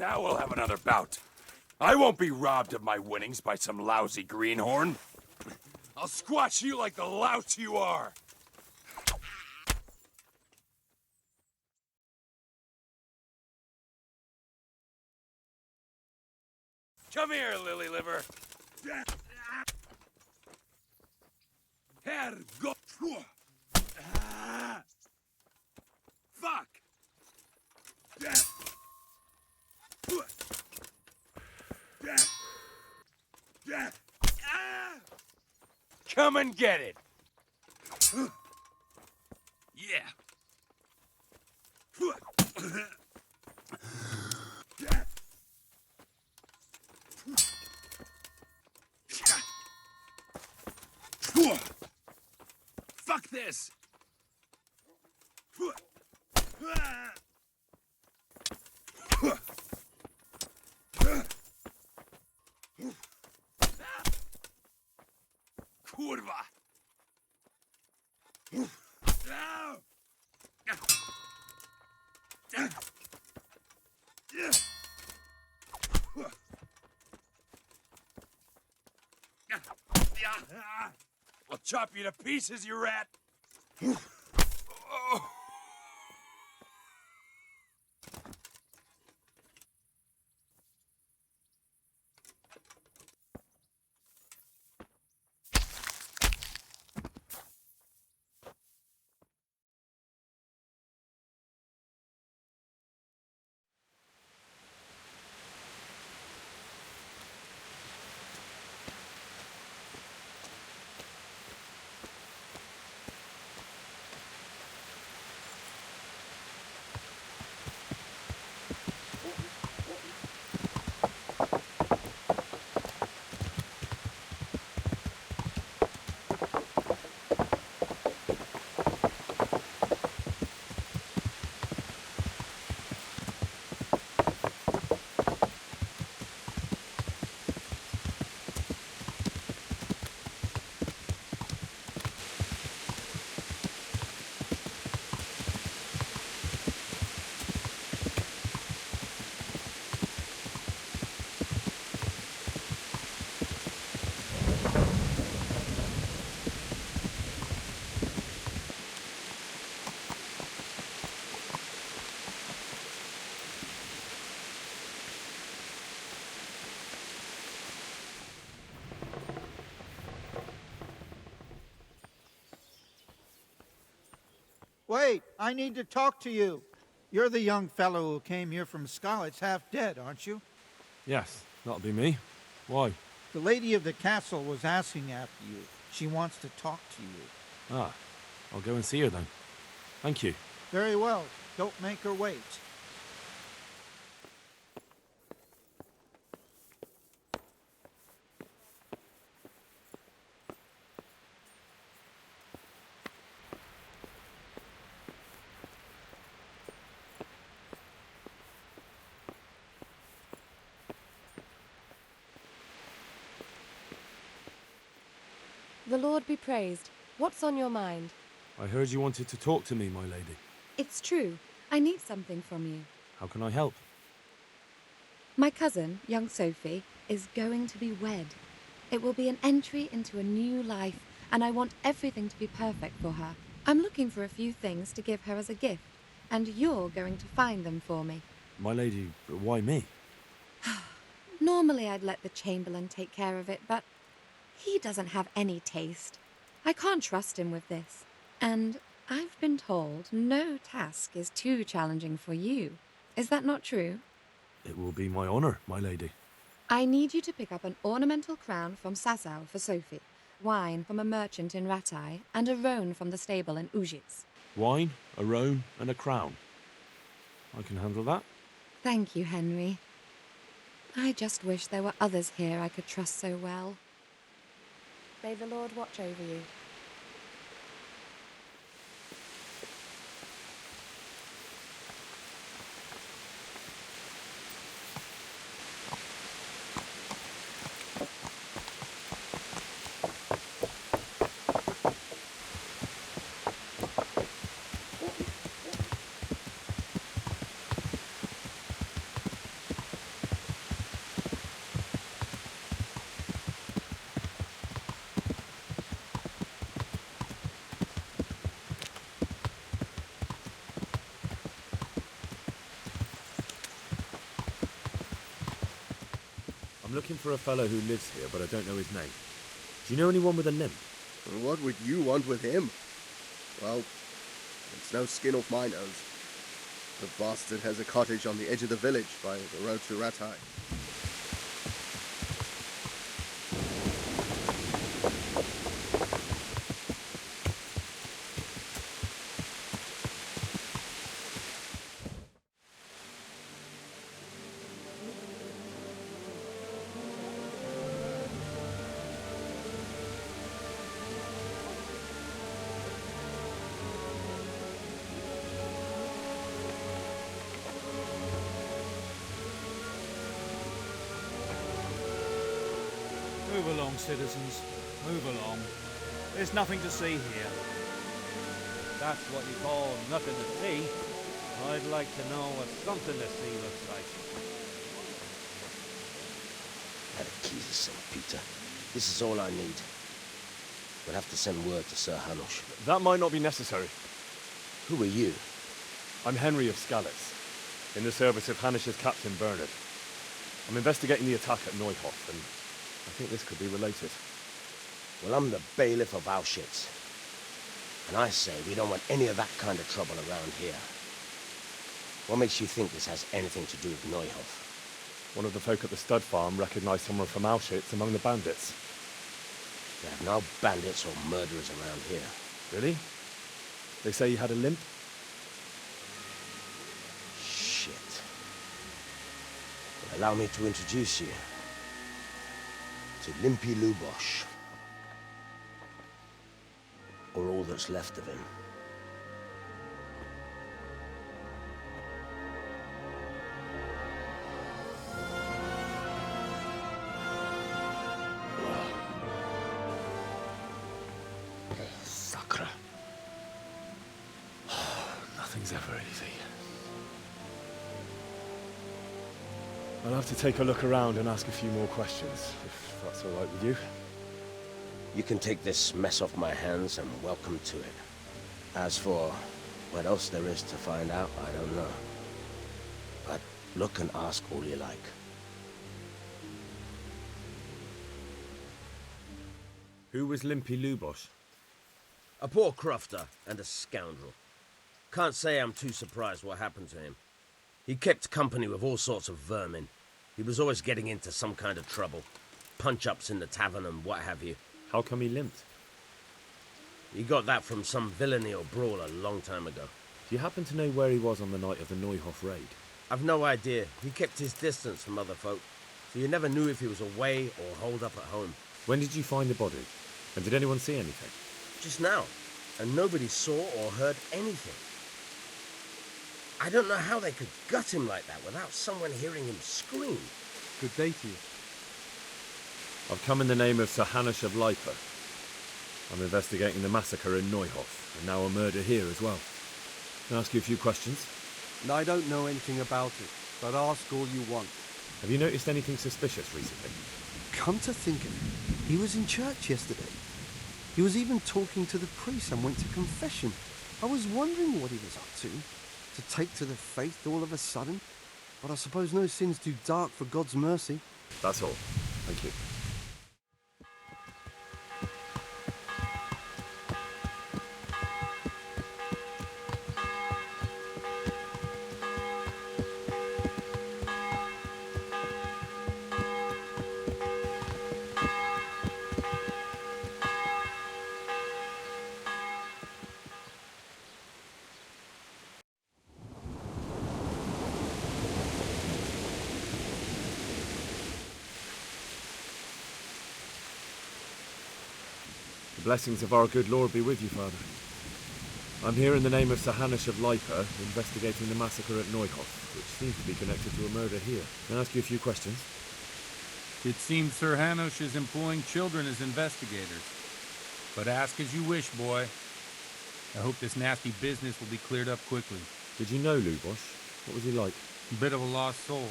Now we'll have another bout. I won't be robbed of my winnings by some lousy greenhorn. I'll squash you like the louse you are. Come here, lily liver. Herr go. Fuck. Come and get it. Yeah. Fuck this. Kurwa. I'll chop you to pieces, you rat. Oh. Wait, I need to talk to you. You're the young fellow who came here from Skalitz half dead, aren't you? Yes, that'll be me. Why? The lady of the castle was asking after you. She wants to talk to you. Ah, I'll go and see her then. Thank you. Very well. Don't make her wait. The Lord be praised. What's on your mind? I heard you wanted to talk to me, my lady. It's true. I need something from you. How can I help? My cousin, young Sophie, is going to be wed. It will be an entry into a new life, and I want everything to be perfect for her. I'm looking for a few things to give her as a gift, and you're going to find them for me. My lady, why me? Normally I'd let the Chamberlain take care of it, but he doesn't have any taste. I can't trust him with this. And I've been told no task is too challenging for you. Is that not true? It will be my honor, my lady. I need you to pick up an ornamental crown from Sasau for Sophie, wine from a merchant in Ratai, and a roan from the stable in Ujits. Wine, a roan, and a crown. I can handle that. Thank you, Henry. I just wish there were others here I could trust so well. May the Lord watch over you. looking for a fellow who lives here, but I don't know his name. Do you know anyone with a limp? And what would you want with him? Well, it's no skin off my nose. The bastard has a cottage on the edge of the village by the road to Ratai. Move along, citizens. Move along. There's nothing to see here. That's what you call nothing to see. I'd like to know what something to see looks like. Had the keys of St. Peter. This is all I need. We'll have to send word to Sir Hanush. That might not be necessary. Who are you? I'm Henry of Skalitz, in the service of Hanush's Captain Bernard. I'm investigating the attack at Neuhof, and I think this could be related. Well, I'm the bailiff of Auschwitz. And I say we don't want any of that kind of trouble around here. What makes you think this has anything to do with Neuhof? One of the folk at the stud farm recognized someone from Auschwitz among the bandits. There are no bandits or murderers around here. Really? They say he had a limp? Shit. Well, allow me to introduce you to Limpy Lubosh. Or all that's left of him. Sakra. Nothing's ever easy. I'll have to take a look around and ask a few more questions, if that's all right with you. You can take this mess off my hands and welcome to it. As for what else there is to find out, I don't know. But look and ask all you like. Who was Limpy Lubosh? A poor crofter and a scoundrel. Can't say I'm too surprised what happened to him. He kept company with all sorts of vermin. He was always getting into some kind of trouble. Punch-ups in the tavern and what have you. How come he limped? He got that from some villainy or brawl a long time ago. Do you happen to know where he was on the night of the Neuhof raid? I've no idea. He kept his distance from other folk, so you never knew if he was away or holed up at home. When did you find the body? And did anyone see anything? Just now, and nobody saw or heard anything. I don't know how they could gut him like that without someone hearing him scream. Good day to you. I've come in the name of Sir Hanush of Lipa. I'm investigating the massacre in Neuhof, and now a murder here as well. Can I ask you a few questions? I don't know anything about it, but ask all you want. Have you noticed anything suspicious recently? Come to think of it, he was in church yesterday. He was even talking to the priest and went to confession. I was wondering what he was up to take to the faith all of a sudden. But I suppose no sin's too dark for God's mercy. That's all. Thank you. The blessings of our good Lord be with you, Father. I'm here in the name of Sir Hanush of Lipa, investigating the massacre at Neuhof, which seems to be connected to a murder here. Can I ask you a few questions? It seems Sir Hanush is employing children as investigators. But ask as you wish, boy. I hope this nasty business will be cleared up quickly. Did you know Lubosh? What was he like? A bit of a lost soul.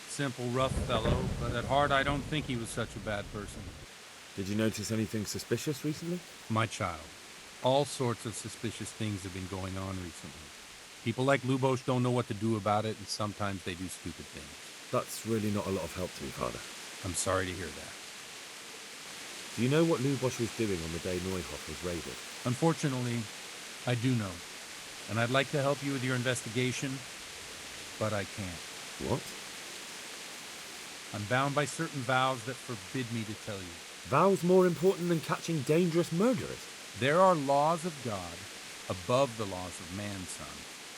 Simple, rough fellow, but at heart I don't think he was such a bad person. Did you notice anything suspicious recently? My child, all sorts of suspicious things have been going on recently. People like Lubosh don't know what to do about it, and sometimes they do stupid things. That's really not a lot of help to me, Father. I'm sorry to hear that. Do you know what Lubosh was doing on the day Neuhoff was raided? Unfortunately, I do know. And I'd like to help you with your investigation, but I can't. What? I'm bound by certain vows that forbid me to tell you. Vows more important than catching dangerous murderers? There are laws of God above the laws of man, son.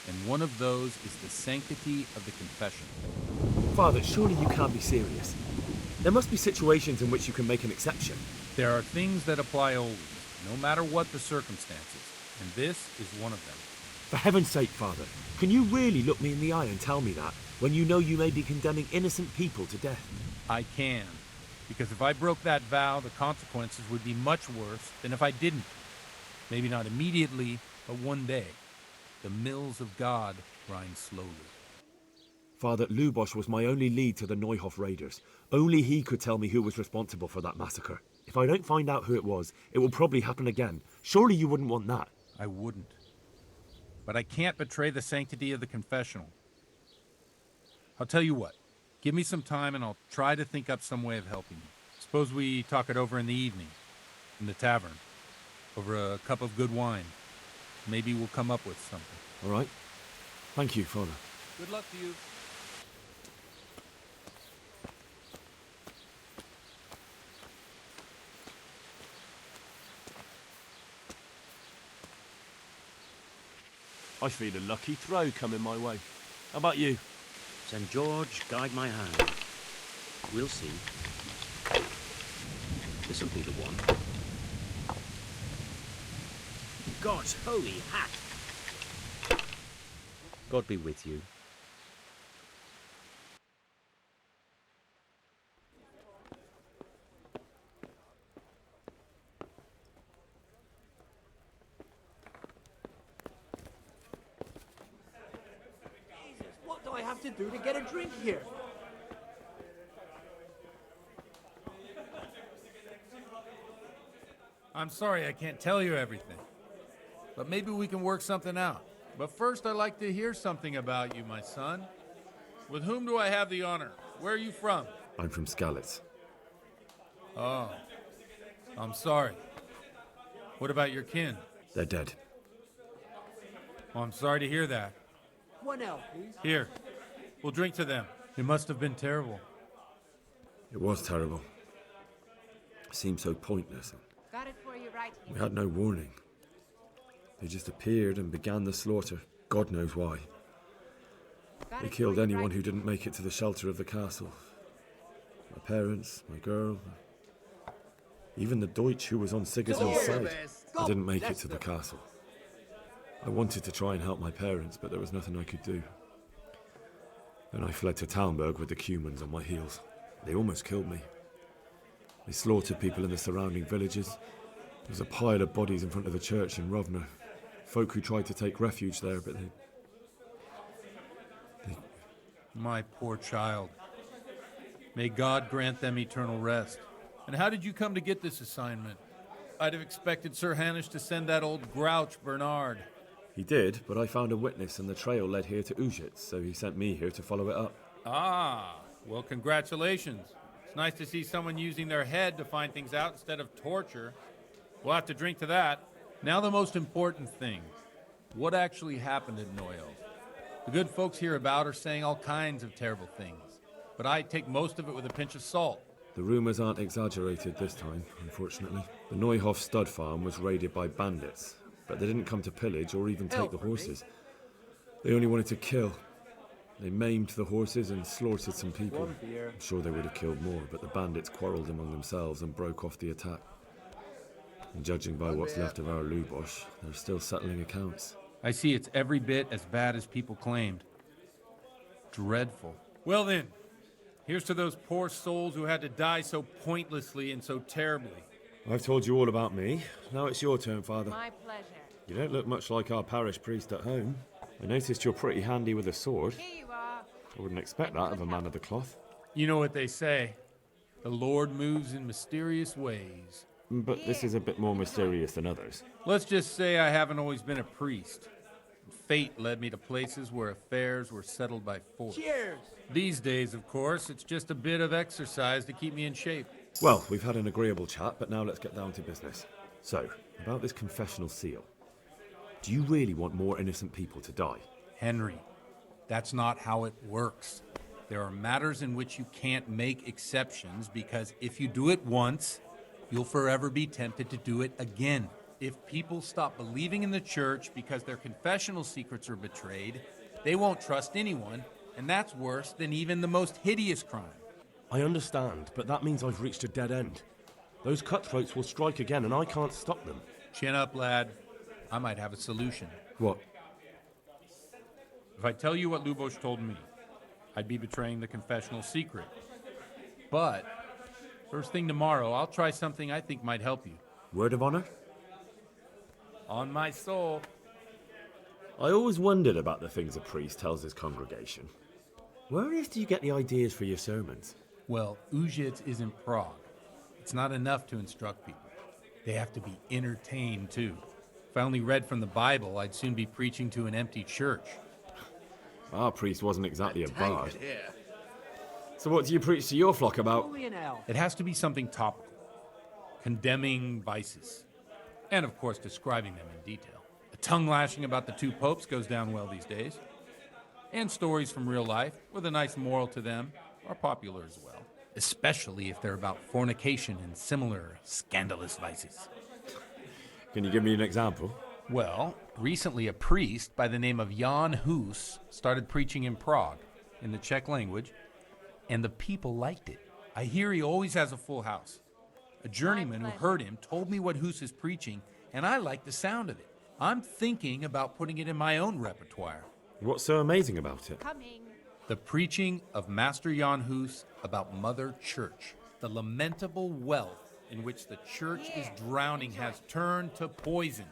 And one of those is the sanctity of the confessional. Father, surely you can't be serious. There must be situations in which you can make an exception. There are things that apply always, no matter what the circumstances, and this is one of them. For heaven's sake, Father, can you really look me in the eye and tell me that, when you know you may be condemning innocent people to death? I can, because if I broke that vow, the consequences would be much worse than if I didn't. Maybe not immediately, but one day. The mills of God grind slowly. Father, Lubosh was my only lead to the Neuhoff raiders. Only he could tell me who was responsible for that massacre. If I don't find out who it was, it will probably happen again. Surely you wouldn't want that. I wouldn't. But I can't betray the sanctity of the confessional. I'll tell you what. Give me some time and I'll try to think up some way of helping you. Suppose we talk it over in the evening, in the tavern, over a cup of good wine. Maybe we'll come up with something. All right. Thank you, Father. Good luck to you. I feel a lucky throw coming my way. How about you? St. George, guide my hand. We'll see. This'll be the one. God's holy hat! God be with you. What do I have to do to get a drink here? I'm sorry I can't tell you everything. But maybe we can work something out. But first I'd like to hear something about you, my son. With whom do I have the honor? Where are you from? I'm from Skalitz. Oh, I'm sorry. What about your kin? They're dead. Oh, I'm sorry to hear that. One ale, please. Here, we'll drink to them. It must have been terrible. It was terrible. It seemed so pointless. Got it for you right here. We had no warning. They just appeared and began the slaughter. God knows why. They killed anyone who didn't make it to the shelter of the castle. My parents, my girl, even the Deutsch who was on Sigismund's side. I didn't make it to the castle. I wanted to try and help my parents, but there was nothing I could do. Then I fled to Talmberg with the Cumans on my heels. They almost killed me. They slaughtered people in the surrounding villages. There was a pile of bodies in front of the church in Rovna. Folk who tried to take refuge there, but they... My poor child. May God grant them eternal rest. And how did you come to get this assignment? I'd have expected Sir Hanush to send that old grouch, Bernard. He did, but I found a witness and the trail led here to Ujitz, so he sent me here to follow it up. Ah, well, congratulations. It's nice to see someone using their head to find things out instead of torture. We'll have to drink to that. Now the most important thing. What actually happened at Neuhoff? The good folks hereabout are saying all kinds of terrible things, but I take most of it with a pinch of salt. The rumours aren't exaggerated this time, unfortunately. The Neuhoff stud farm was raided by bandits, but they didn't come to pillage or even take the horses. They only wanted to kill. They maimed the horses and slaughtered some people. I'm sure they would have killed more, but the bandits quarrelled among themselves and broke off the attack. And judging by what's left of our Lubosh, they're still settling accounts. I see it's every bit as bad as people claimed. Dreadful. Well then, here's to those poor souls who had to die so pointlessly and so terribly. I've told you all about me. Now it's your turn, Father. My pleasure. You don't look much like our parish priest at home. I noticed you're pretty handy with a sword. Here you are. I wouldn't expect that of a man of the cloth. You know what they say. The Lord moves in mysterious ways. But this is a bit more mysterious than others. Let's just say I haven't always been a priest. Fate led me to places where affairs were settled by force. Cheers! These days, of course, it's just a bit of exercise to keep me in shape. Well, we've had an agreeable chat, but now let's get down to business. So, about this confessional seal. Do you really want more innocent people to die? Henry, that's not how it works. There are matters in which you can't make exceptions because if you do it once, you'll forever be tempted to do it again. If people stop believing in the church because their confessional secrets are betrayed, they won't trust anyone, and that's worse than even the most hideous crime. I understand, but that means I've reached a dead end. Those cutthroats will strike again, and I can't stop them. Chin up, lad. I might have a solution. What? If I tell you what Lubos told me, I'd be betraying the confessional secret. But first thing tomorrow, I'll try something I think might help you. Word of honor? On my soul. I always wondered about the things a priest tells his congregation. Where on earth do you get the ideas for your sermons? Well, Ujits is in Prague. It's not enough to instruct people. They have to be entertained, too. If I only read from the Bible, I'd soon be preaching to an empty church. Our priest wasn't exactly a bard. Here. So what do you preach to your flock about? Holy an hell. It has to be something topical. Condemning vices. And, of course, describing them in detail. A tongue-lashing about the two popes goes down well these days. And stories from real life, with a nice moral to them, are popular as well. Especially if they're about fornication and similar scandalous vices. Can you give me an example? Well, recently a priest by the name of Jan Hus started preaching in Prague, in the Czech language, and the people liked it. I hear he always has a full house. A journeyman who heard him told me what Hus is preaching, and I like the sound of it. I'm thinking about putting it in my own repertoire. What's so amazing about it? The preaching of Master Jan Hus about Mother Church. The lamentable wealth in which the church is drowning has turned to poison.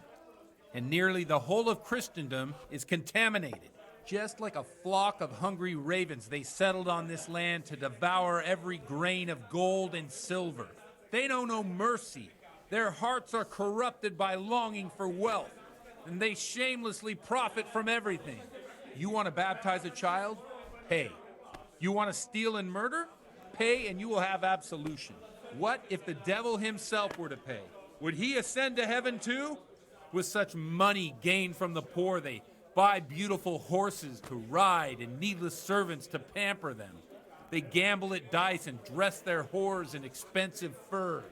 And nearly the whole of Christendom is contaminated. Just like a flock of hungry ravens, they settled on this land to devour every grain of gold and silver. They know no mercy. Their hearts are corrupted by longing for wealth, and they shamelessly profit from everything. You want to baptize a child? Pay. You want to steal and murder? Pay and you will have absolution. What if the devil himself were to pay? Would he ascend to heaven too? With such money gained from the poor, they buy beautiful horses to ride and needless servants to pamper them. They gamble at dice and dress their whores in expensive furs,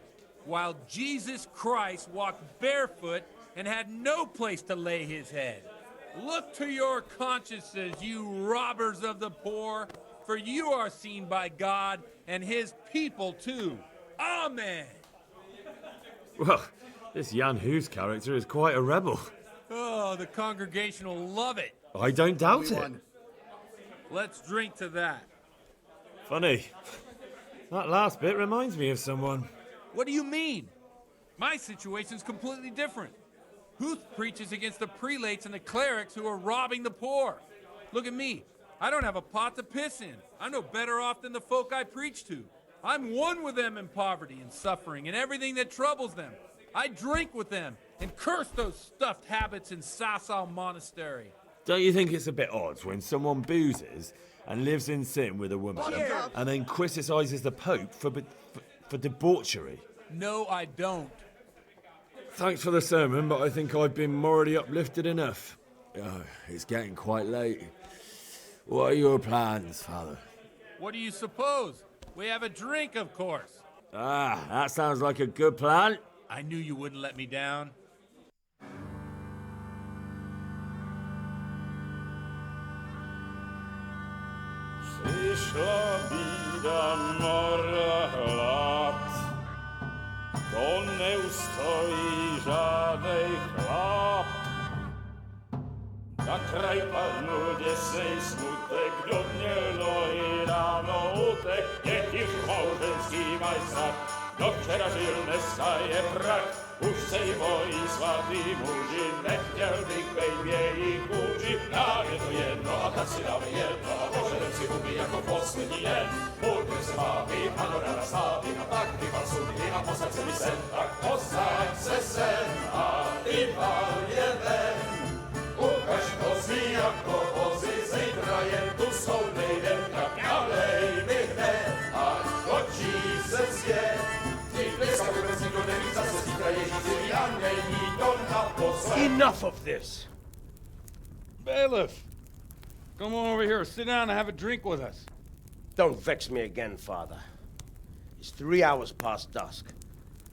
while Jesus Christ walked barefoot and had no place to lay his head. Look to your consciences, you robbers of the poor, for you are seen by God and his people too. Amen. Well, this Jan Hus character is quite a rebel. Oh, the congregation will love it. I don't doubt it. Let's drink to that. Funny. That last bit reminds me of someone. What do you mean? My situation's completely different. Huth preaches against the prelates and the clerics who are robbing the poor. Look at me. I don't have a pot to piss in. I'm no better off than the folk I preach to. I'm one with them in poverty and suffering and everything that troubles them. I drink with them and curse those stuffed habits in Sasau Monastery. Don't you think it's a bit odd when someone boozes and lives in sin with a woman and then criticises the Pope for debauchery? No, I don't. Thanks for the sermon, but I think I've been morally uplifted enough. Oh, it's getting quite late. What are your plans, Father? What do you suppose? We have a drink, of course. Ah, that sounds like a good plan. I knew you wouldn't let me down. Przyszła bida mora lat, to nie ustoi żadnej chlap. Na kraj padł dziesięć smutek, drobnielo i rano utek, niech już małżeński majstrat, do wczera żylne staje prach. Už sejmoj svatý muži, nechtěl bych bejbě jich učit. Nám je to jedno a tak si dáme jedno a požerem si huby jako poslední jen. Buďme se mámy, panorama stávy a tak vypal sudy a posaď se mi sen. Tak posaď se sem a vypal je ven. Ukaž to kozy zejdraje, tu są nejde, tak ďalej mi hne, a očí se zje. Enough of this! Bailiff! Come on over here, sit down and have a drink with us. Don't vex me again, Father. It's 3 hours past dusk,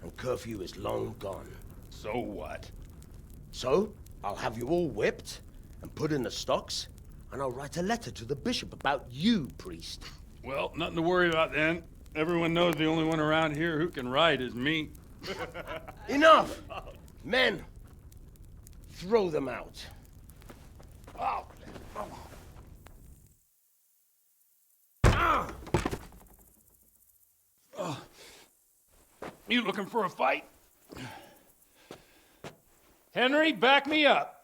and curfew is long gone. So what? So, I'll have you all whipped and put in the stocks, and I'll write a letter to the bishop about you, priest. Well, nothing to worry about then. Everyone knows the only one around here who can ride is me. Enough! Men, throw them out. Oh. You looking for a fight? Henry, back me up.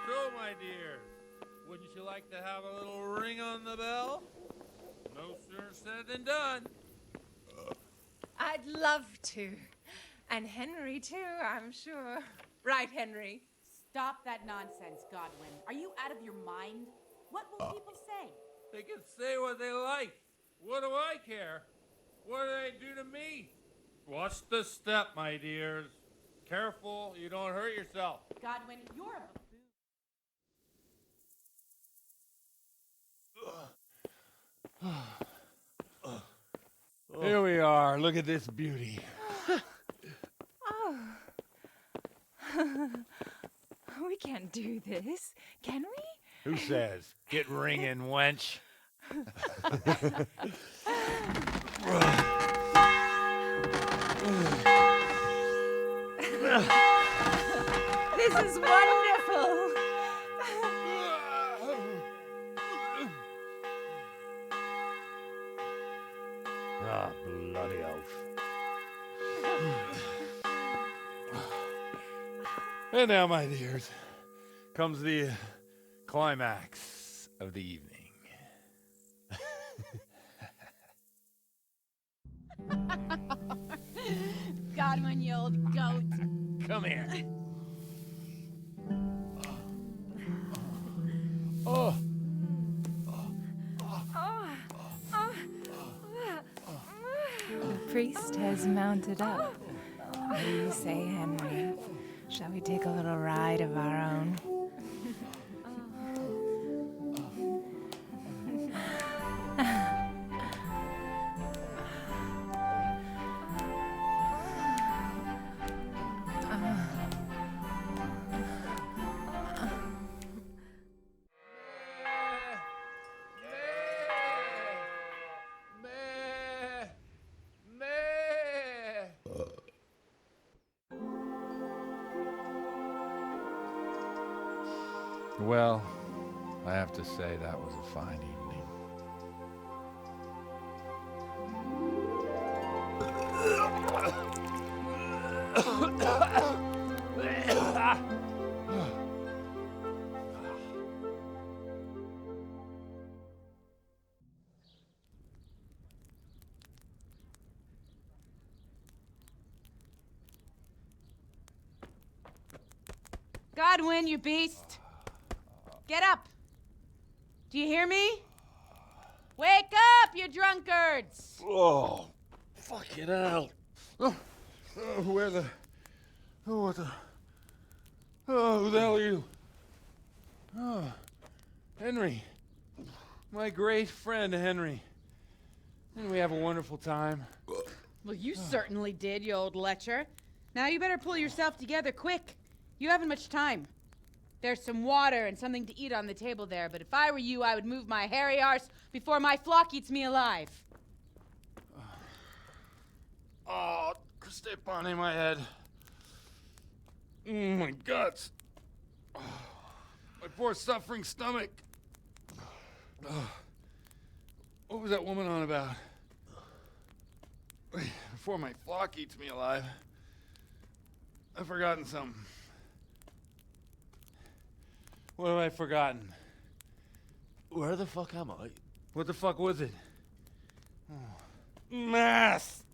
So, my dear, wouldn't you like to have a little ring on the bell? No sooner said than done. I'd love to. And Henry, too, I'm sure. Right, Henry? Stop that nonsense, Godwin. Are you out of your mind? What will people say? They can say what they like. What do I care? What do they do to me? Watch the step, my dears. Careful, you don't hurt yourself. Godwin, you're a Here we are. Look at this beauty. Oh. We can't do this, can we? Who says? Get ringing, wench. This is wonderful. Ah, bloody oath. And now, my dears, comes the climax of the evening. Godwin, you old goat. Come here. Oh. The priest has mounted up. What do you say, Henry? Shall we take a little ride of our own? Well, I have to say that was a fine evening. Godwin, you beast. Get up. Do you hear me? Wake up, you drunkards! Oh, fucking hell. Where the... Oh, what the... Oh, who the hell are you? Oh, Henry. My great friend, Henry. Didn't we have a wonderful time? Well, you certainly did, you old lecher. Now you better pull yourself together quick. You haven't much time. There's some water and something to eat on the table there, but if I were you, I would move my hairy arse before my flock eats me alive. Oh, step on in my head. My guts. Oh, my poor suffering stomach. Oh, what was that woman on about? before my flock eats me alive. I've forgotten something. What have I forgotten? Where the fuck am I? What the fuck was it? Oh. Mass!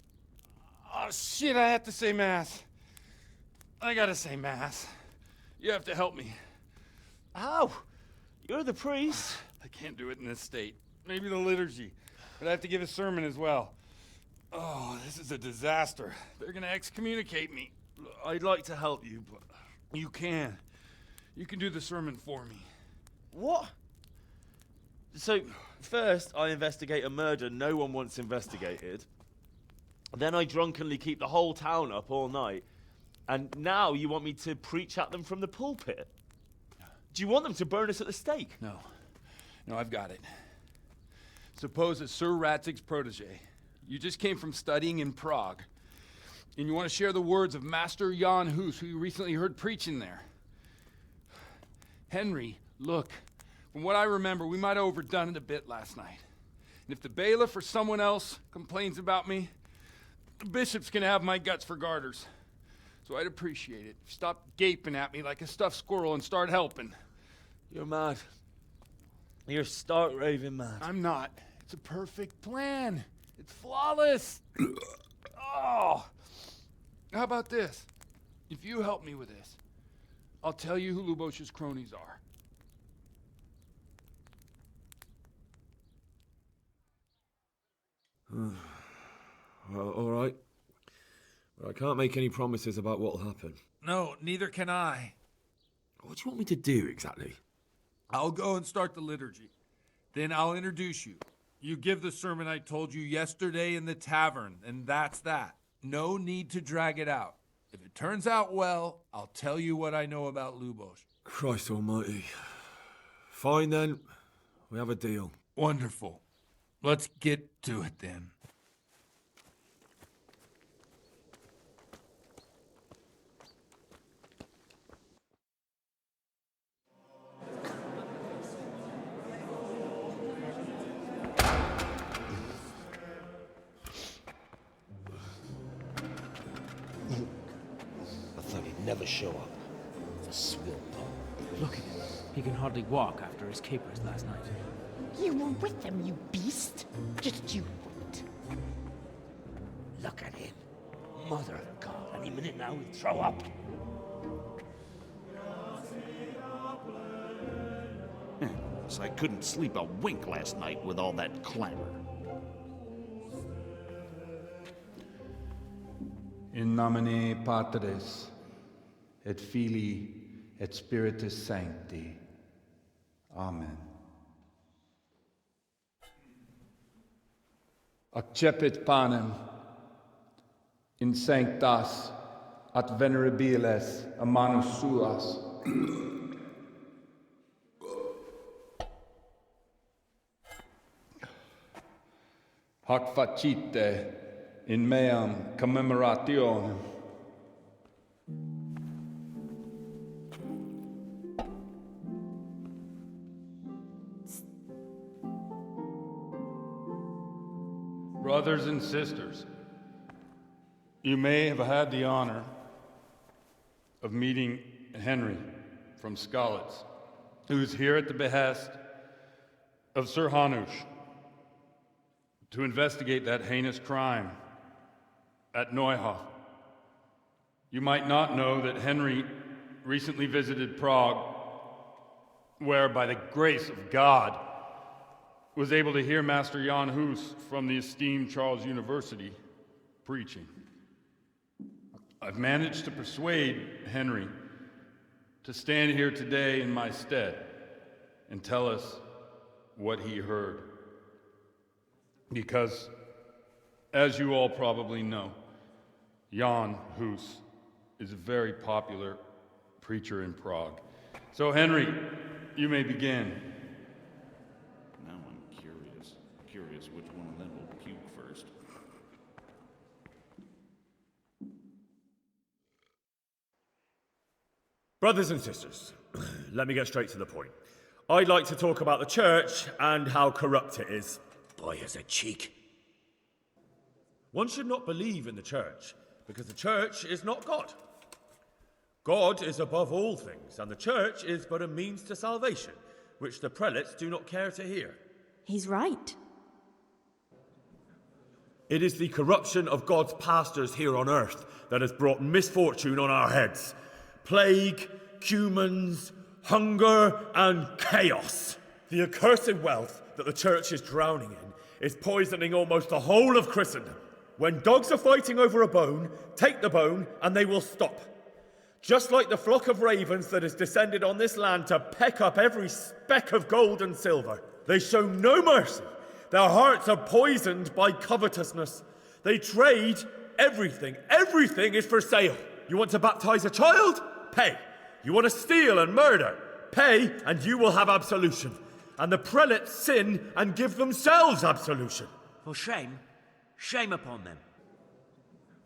Oh shit, I have to say mass. I gotta say mass. You have to help me. How? You're the priest. I can't do it in this state. Maybe the liturgy. But I have to give a sermon as well. Oh, this is a disaster. They're gonna excommunicate me. I'd like to help you, but you can. You can do the sermon for me. What? So, first I investigate a murder no one wants investigated. Then I drunkenly keep the whole town up all night. And now you want me to preach at them from the pulpit? Do you want them to burn us at the stake? No. No, I've got it. Suppose that Sir Ratzig's protege. You just came from studying in Prague. And you want to share the words of Master Jan Hus, who you recently heard preaching there. Henry, look. From what I remember, we might have overdone it a bit last night. And if the bailiff or someone else complains about me, the bishop's gonna have my guts for garters. So I'd appreciate it. Stop gaping at me like a stuffed squirrel and start helping. You're mad. You're stark raving mad. I'm not. It's a perfect plan. It's flawless. Oh. How about this? If you help me with this, I'll tell you who Lubosh's cronies are. Well, all right. But I can't make any promises about what'll happen. No, neither can I. What do you want me to do exactly? I'll go and start the liturgy. Then I'll introduce you. You give the sermon I told you yesterday in the tavern, and that's that. No need to drag it out. If it turns out well, I'll tell you what I know about Lubosh. Christ almighty. Fine then. We have a deal. Wonderful. Let's get to it then. I thought he'd never show up. The swill pole. Look at him. He can hardly walk after his capers last night. You were with them, you beast. Just you wait. Look at him. Mother of God, any minute now he'll throw up. So I couldn't sleep a wink last night with all that clamor. In nomine Patris, et Filii, et Spiritus Sancti. Amen. Accepit panem in sanctas at venerabiles a manus suas. Hac facite in meam commemorationem. Brothers and sisters, you may have had the honor of meeting Henry from Skalitz, who is here at the behest of Sir Hanush to investigate that heinous crime at Neuhof. You might not know that Henry recently visited Prague, where, by the grace of God, was able to hear Master Jan Hus from the esteemed Charles University preaching. I've managed to persuade Henry to stand here today in my stead and tell us what he heard. Because, as you all probably know, Jan Hus is a very popular preacher in Prague. So, Henry, you may begin. Now I'm curious which one of them will puke first. Brothers and sisters, let me get straight to the point. I'd like to talk about the church and how corrupt it is. Boy has a cheek. One should not believe in the church, because the church is not God. God is above all things, and the church is but a means to salvation, which the prelates do not care to hear. He's right. It is the corruption of God's pastors here on earth that has brought misfortune on our heads. Plague, cumens, hunger, and chaos. The accursed wealth that the church is drowning in is poisoning almost the whole of Christendom. When dogs are fighting over a bone, take the bone and they will stop. Just like the flock of ravens that has descended on this land to peck up every speck of gold and silver. They show no mercy. Their hearts are poisoned by covetousness. They trade everything. Everything is for sale. You want to baptize a child? Pay. You want to steal and murder? Pay, and you will have absolution. And the prelates sin and give themselves absolution. For shame. Shame upon them.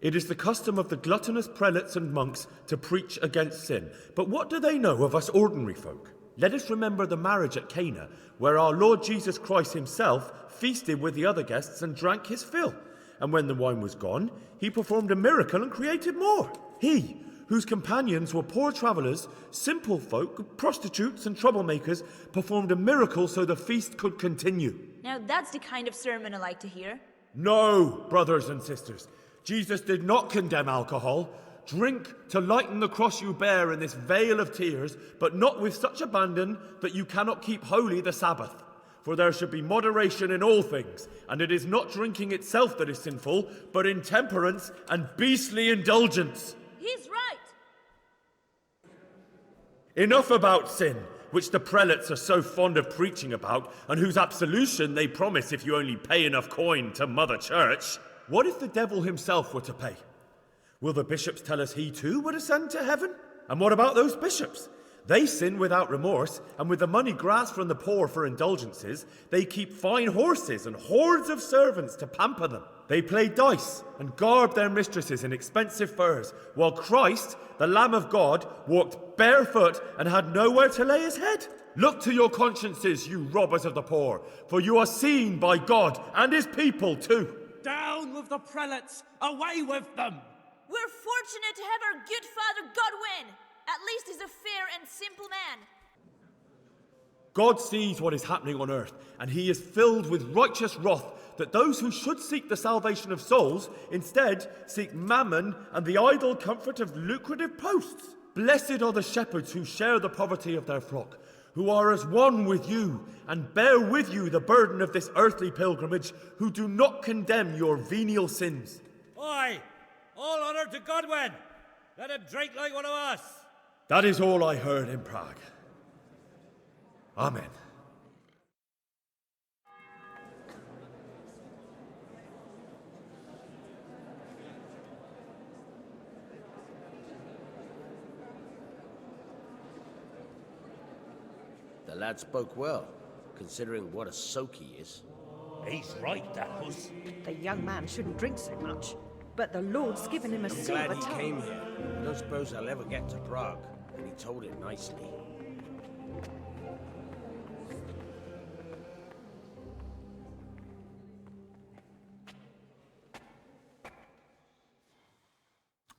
It is the custom of the gluttonous prelates and monks to preach against sin. But what do they know of us ordinary folk? Let us remember the marriage at Cana, where our Lord Jesus Christ himself feasted with the other guests and drank his fill. And when the wine was gone, he performed a miracle and created more. He, whose companions were poor travellers, simple folk, prostitutes and troublemakers, performed a miracle so the feast could continue. Now that's the kind of sermon I like to hear. No, brothers and sisters. Jesus did not condemn alcohol. Drink to lighten the cross you bear in this vale of tears, but not with such abandon that you cannot keep holy the Sabbath. For there should be moderation in all things, and it is not drinking itself that is sinful, but intemperance and beastly indulgence. He's right. Enough about sin, which the prelates are so fond of preaching about, and whose absolution they promise if you only pay enough coin to Mother Church. What if the devil himself were to pay? Will the bishops tell us he too would ascend to heaven? And what about those bishops? They sin without remorse, and with the money grasped from the poor for indulgences, they keep fine horses and hordes of servants to pamper them. They play dice and garb their mistresses in expensive furs, while Christ, the Lamb of God, walked barefoot and had nowhere to lay his head. Look to your consciences, you robbers of the poor, for you are seen by God and his people too. Down with the prelates! Away with them! We're fortunate to have our good Father Godwin. At least he's a fair and simple man. God sees what is happening on earth, and he is filled with righteous wrath that those who should seek the salvation of souls instead seek mammon and the idle comfort of lucrative posts. Blessed are the shepherds who share the poverty of their flock, who are as one with you and bear with you the burden of this earthly pilgrimage, who do not condemn your venial sins. Oi! All honor to Godwin! Let him drink like one of us! That is all I heard in Prague. Amen. The lad spoke well, considering what a soak he is. He's right, that was. The young man shouldn't drink so much, but the Lord's given him a I'm silver glad he tongue. came here. I don't suppose I'll ever get to Prague, and he told it nicely.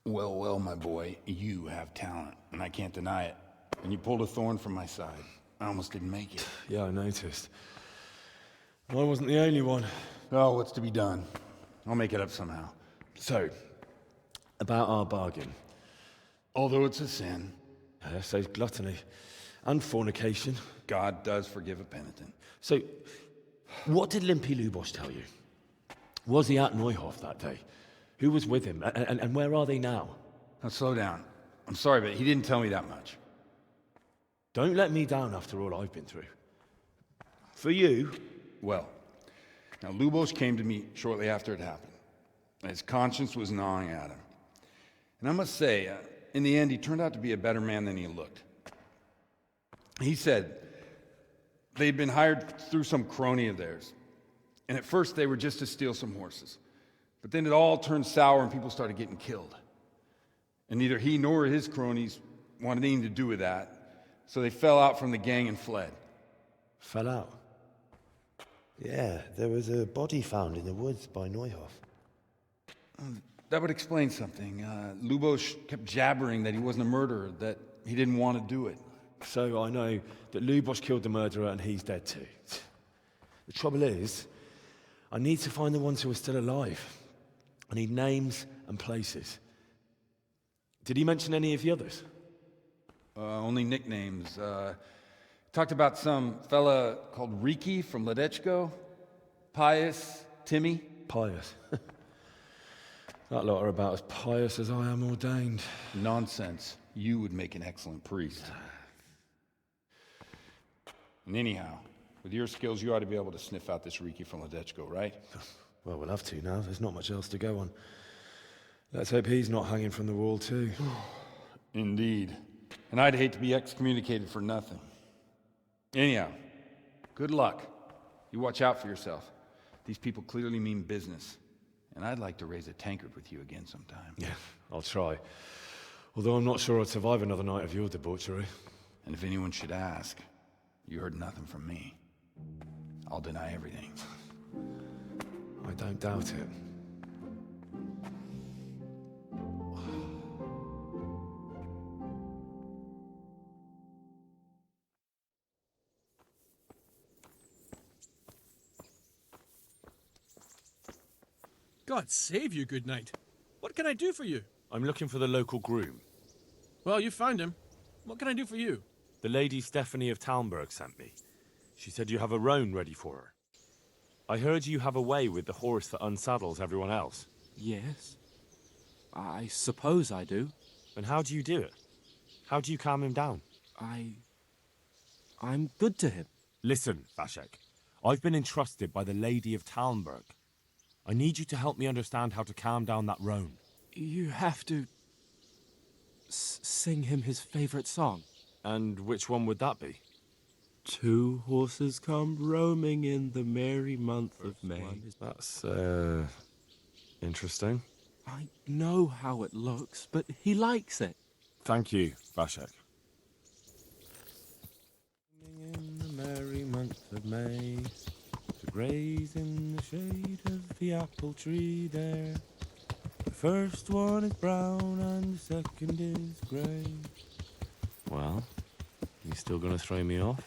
Well, well, my boy, you have talent, and I can't deny it. And you pulled a thorn from my side. I almost didn't make it. Yeah, I noticed. I wasn't the only one. Oh, what's to be done? I'll make it up somehow. So, about our bargain. Although it's a sin. So gluttony and fornication. God does forgive a penitent. So, what did Limpy Lubosh tell you? Was he at Neuhof that day? Who was with him? And where are they now? Now, slow down. I'm sorry, but he didn't tell me that much. Don't let me down after all I've been through. For you... Well, now Lubosh came to me shortly after it happened. His conscience was gnawing at him. And I must say, in the end, he turned out to be a better man than he looked. He said they'd been hired through some crony of theirs. And at first they were just to steal some horses. But then it all turned sour and people started getting killed. And neither he nor his cronies wanted anything to do with that. So they fell out from the gang and fled. Fell out? Yeah, there was a body found in the woods by Neuhof. That would explain something. Lubos kept jabbering that he wasn't a murderer, that he didn't want to do it. So I know that Lubos killed the murderer and he's dead too. The trouble is, I need to find the ones who are still alive. I need names and places. Did he mention any of the others? Only nicknames. Talked about some fella called Riki from Ledechko, Pius, Timmy. Pius. That lot are about as pious as I am ordained. Nonsense. You would make an excellent priest. And anyhow, with your skills, you ought to be able to sniff out this Riki from Ledechko, right? Well, we'll have to now. There's not much else to go on. Let's hope he's not hanging from the wall too. Indeed. And I'd hate to be excommunicated for nothing. Anyhow, good luck. You watch out for yourself. These people clearly mean business. And I'd like to raise a tankard with you again sometime. Yeah, I'll try. Although I'm not sure I'd survive another night of your debauchery. And if anyone should ask, you heard nothing from me. I'll deny everything. I don't doubt it. God save you, good knight. What can I do for you? I'm looking for the local groom. Well, you found him. What can I do for you? The lady Stephanie of Talmberg sent me. She said you have a roan ready for her. I heard you have a way with the horse that unsaddles everyone else. Yes. I suppose I do. And how do you do it? How do you calm him down? I'm good to him. Listen, Vashek. I've been entrusted by the Lady of Talmberg. I need you to help me understand how to calm down that roan. You have to sing him his favorite song. And which one would that be? 2 horses come roaming in the merry month of May. That's, interesting. I know how it looks, but he likes it. Thank you, Vashek. In the merry month of May, to graze in the shade of the apple tree there. The first one is brown and the second is grey. Well, you still gonna throw me off?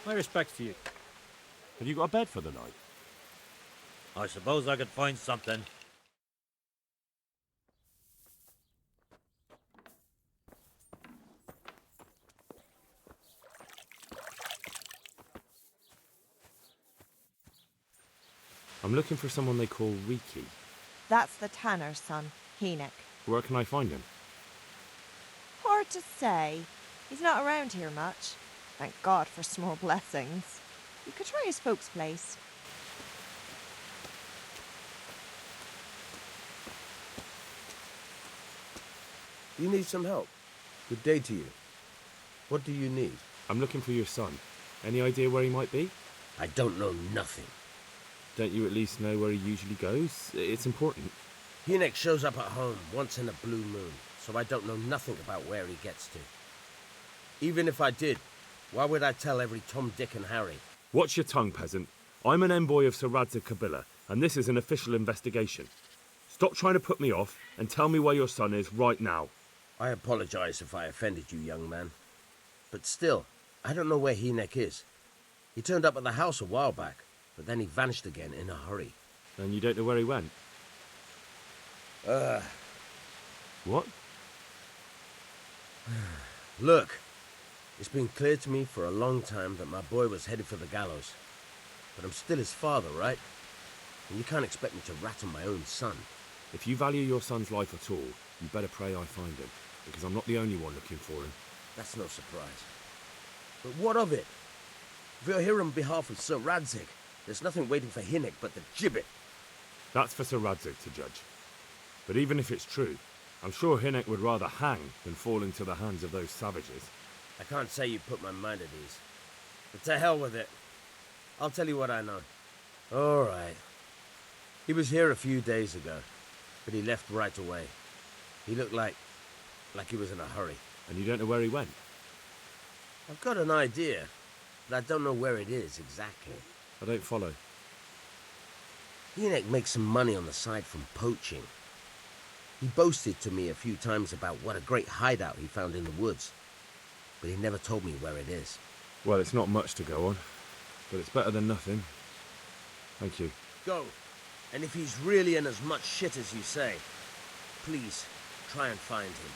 My respects to you. Have you got a bed for the night? I suppose I could find something. I'm looking for someone they call Riki. That's the tanner's son, Enoch. Where can I find him? Hard to say. He's not around here much. Thank God for small blessings. You could try his folks' place. You need some help. Good day to you. What do you need? I'm looking for your son. Any idea where he might be? I don't know nothing. Don't you at least know where he usually goes? It's important. Enoch shows up at home once in a blue moon, so I don't know nothing about where he gets to. Even if I did, why would I tell every Tom, Dick and Harry? Watch your tongue, peasant. I'm an envoy of Sir Radzig Kobyla, and this is an official investigation. Stop trying to put me off, and tell me where your son is right now. I apologize if I offended you, young man. But still, I don't know where Enoch is. He turned up at the house a while back, but then he vanished again in a hurry. And you don't know where he went? What? Look, it's been clear to me for a long time that my boy was headed for the gallows. But I'm still his father, right? and you can't expect me to rat on my own son. If you value your son's life at all, you better pray I find him, because I'm not the only one looking for him. That's no surprise. But what of it? If you're here on behalf of Sir Radzig, there's nothing waiting for Hinnick but the gibbet. That's for Sir Radzig to judge. But even if it's true, I'm sure Hinnick would rather hang than fall into the hands of those savages. I can't say you put my mind at ease. But to hell with it. I'll tell you what I know. All right. He was here a few days ago, but he left right away. He looked like he was in a hurry. And you don't know where he went? I've got an idea, but I don't know where it is exactly. I don't follow. Hinnick makes some money on the side from poaching. He boasted to me a few times about what a great hideout he found in the woods, but he never told me where it is. Well, it's not much to go on, but it's better than nothing. Thank you. Go. And if he's really in as much shit as you say, please try and find him.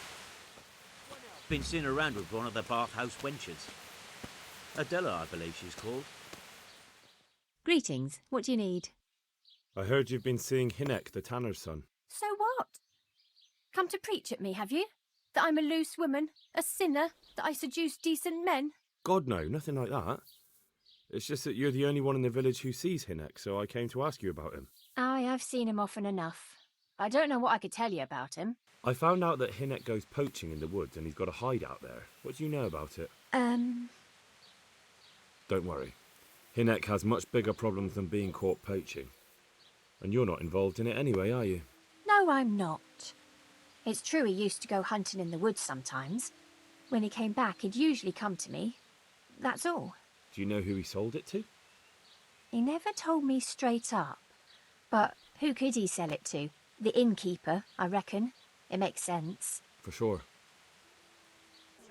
Been seen around with one of the bathhouse wenches. Adela, I believe she's called. Greetings. What do you need? I heard you've been seeing Hinnick, the tanner's son. So what? Come to preach at me, have you? That I'm a loose woman, a sinner, that I seduce decent men? God, no, nothing like that. It's just that you're the only one in the village who sees Hinnick, so I came to ask you about him. Aye, I've seen him often enough. I don't know what I could tell you about him. I found out that Hinnick goes poaching in the woods and he's got a hideout there. What do you know about it? Don't worry. Hinnick has much bigger problems than being caught poaching. And you're not involved in it anyway, are you? No, I'm not. It's true he used to go hunting in the woods sometimes. When he came back, he'd usually come to me. That's all. Do you know who he sold it to? He never told me straight up. But who could he sell it to? The innkeeper, I reckon. It makes sense. For sure.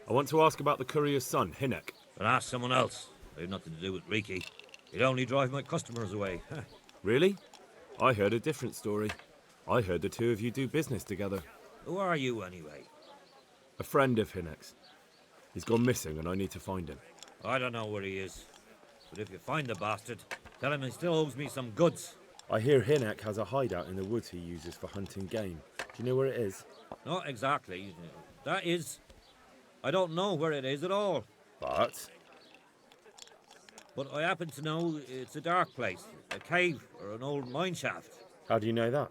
I want to ask about the courier's son, Hinnick. But ask someone else. They've nothing to do with Riki. He'd only drive my customers away. Really? I heard a different story. I heard the two of you do business together. Who are you, anyway? A friend of Hinnick's. He's gone missing and I need to find him. I don't know where he is. But if you find the bastard, tell him he still owes me some goods. I hear Hinnick has a hideout in the woods he uses for hunting game. Do you know where it is? Not exactly. That is... I don't know where it is at all. But I happen to know it's a dark place. A cave or an old mine shaft. How do you know that?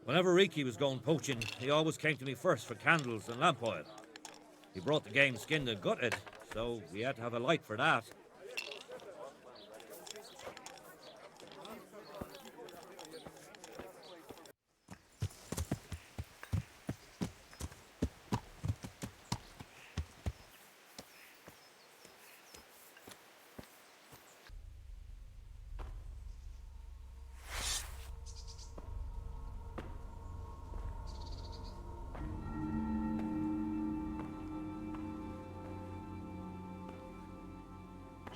Whenever Riki was going poaching, he always came to me first for candles and lamp oil. He brought the game skinned and gutted, so we had to have a light for that.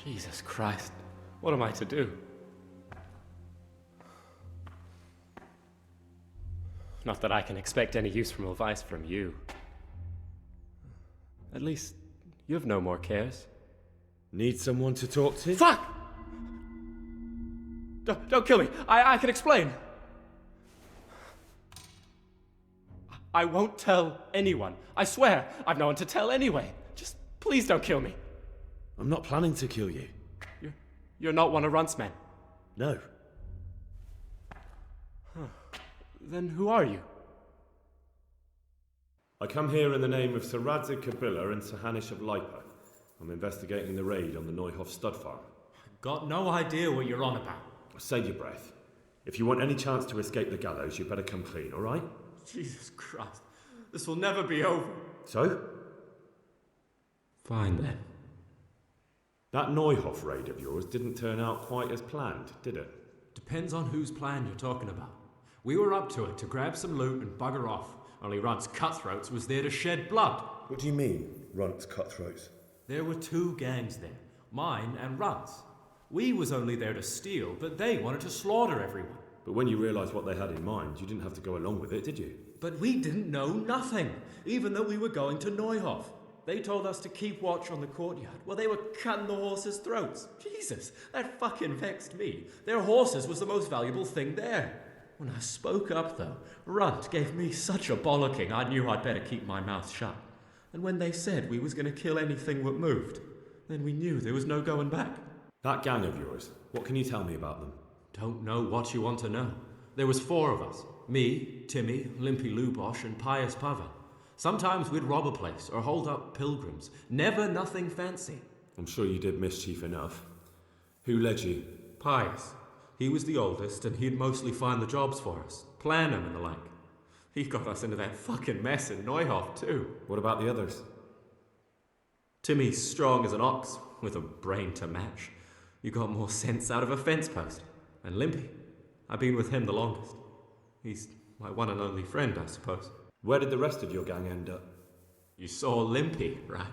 Jesus Christ, what am I to do? Not that I can expect any useful advice from you. At least, you have no more cares. Need someone to talk to? Fuck! Don't kill me. I can explain. I won't tell anyone. I swear, I've no one to tell anyway. Just please don't kill me. I'm not planning to kill you. You're not one of Runt's men? No. Then who are you? I come here in the name of Sir Radzig Kabila and Sir Hanish of Lipa. I'm investigating the raid on the Neuhoff stud farm. Got no idea what you're on about. Save your breath. If you want any chance to escape the gallows, you better come clean, all right? Jesus Christ. This will never be over. So? Fine then. That Neuhoff raid of yours didn't turn out quite as planned, did it? Depends on whose plan you're talking about. We were up to it to grab some loot and bugger off. Only Runt's cutthroats was there to shed blood. What do you mean, Runt's cutthroats? There were two gangs there, mine and Runt's. We was only there to steal, but they wanted to slaughter everyone. But when you realised what they had in mind, you didn't have to go along with it, did you? But we didn't know nothing, even though we were going to Neuhoff. They told us to keep watch on the courtyard while they were cutting the horses' throats. Jesus, that fucking vexed me. Their horses was the most valuable thing there. When I spoke up, though, Runt gave me such a bollocking I knew I'd better keep my mouth shut. And when they said we was going to kill anything that moved, then we knew there was no going back. That gang of yours, what can you tell me about them? Don't know what you want to know. There was 4 of us. Me, Timmy, Limpy Lubosh, and Pius Pava. Sometimes we'd rob a place or hold up pilgrims. Never nothing fancy. I'm sure you did mischief enough. Who led you? Pius. He was the oldest, and he'd mostly find the jobs for us, plan them and the like. He got us into that fucking mess in Neuhof, too. What about the others? Timmy's strong as an ox, with a brain to match. You got more sense out of a fence post. And Limpy, I've been with him the longest. He's my one and only friend, I suppose. Where did the rest of your gang end up? You saw Limpy, right?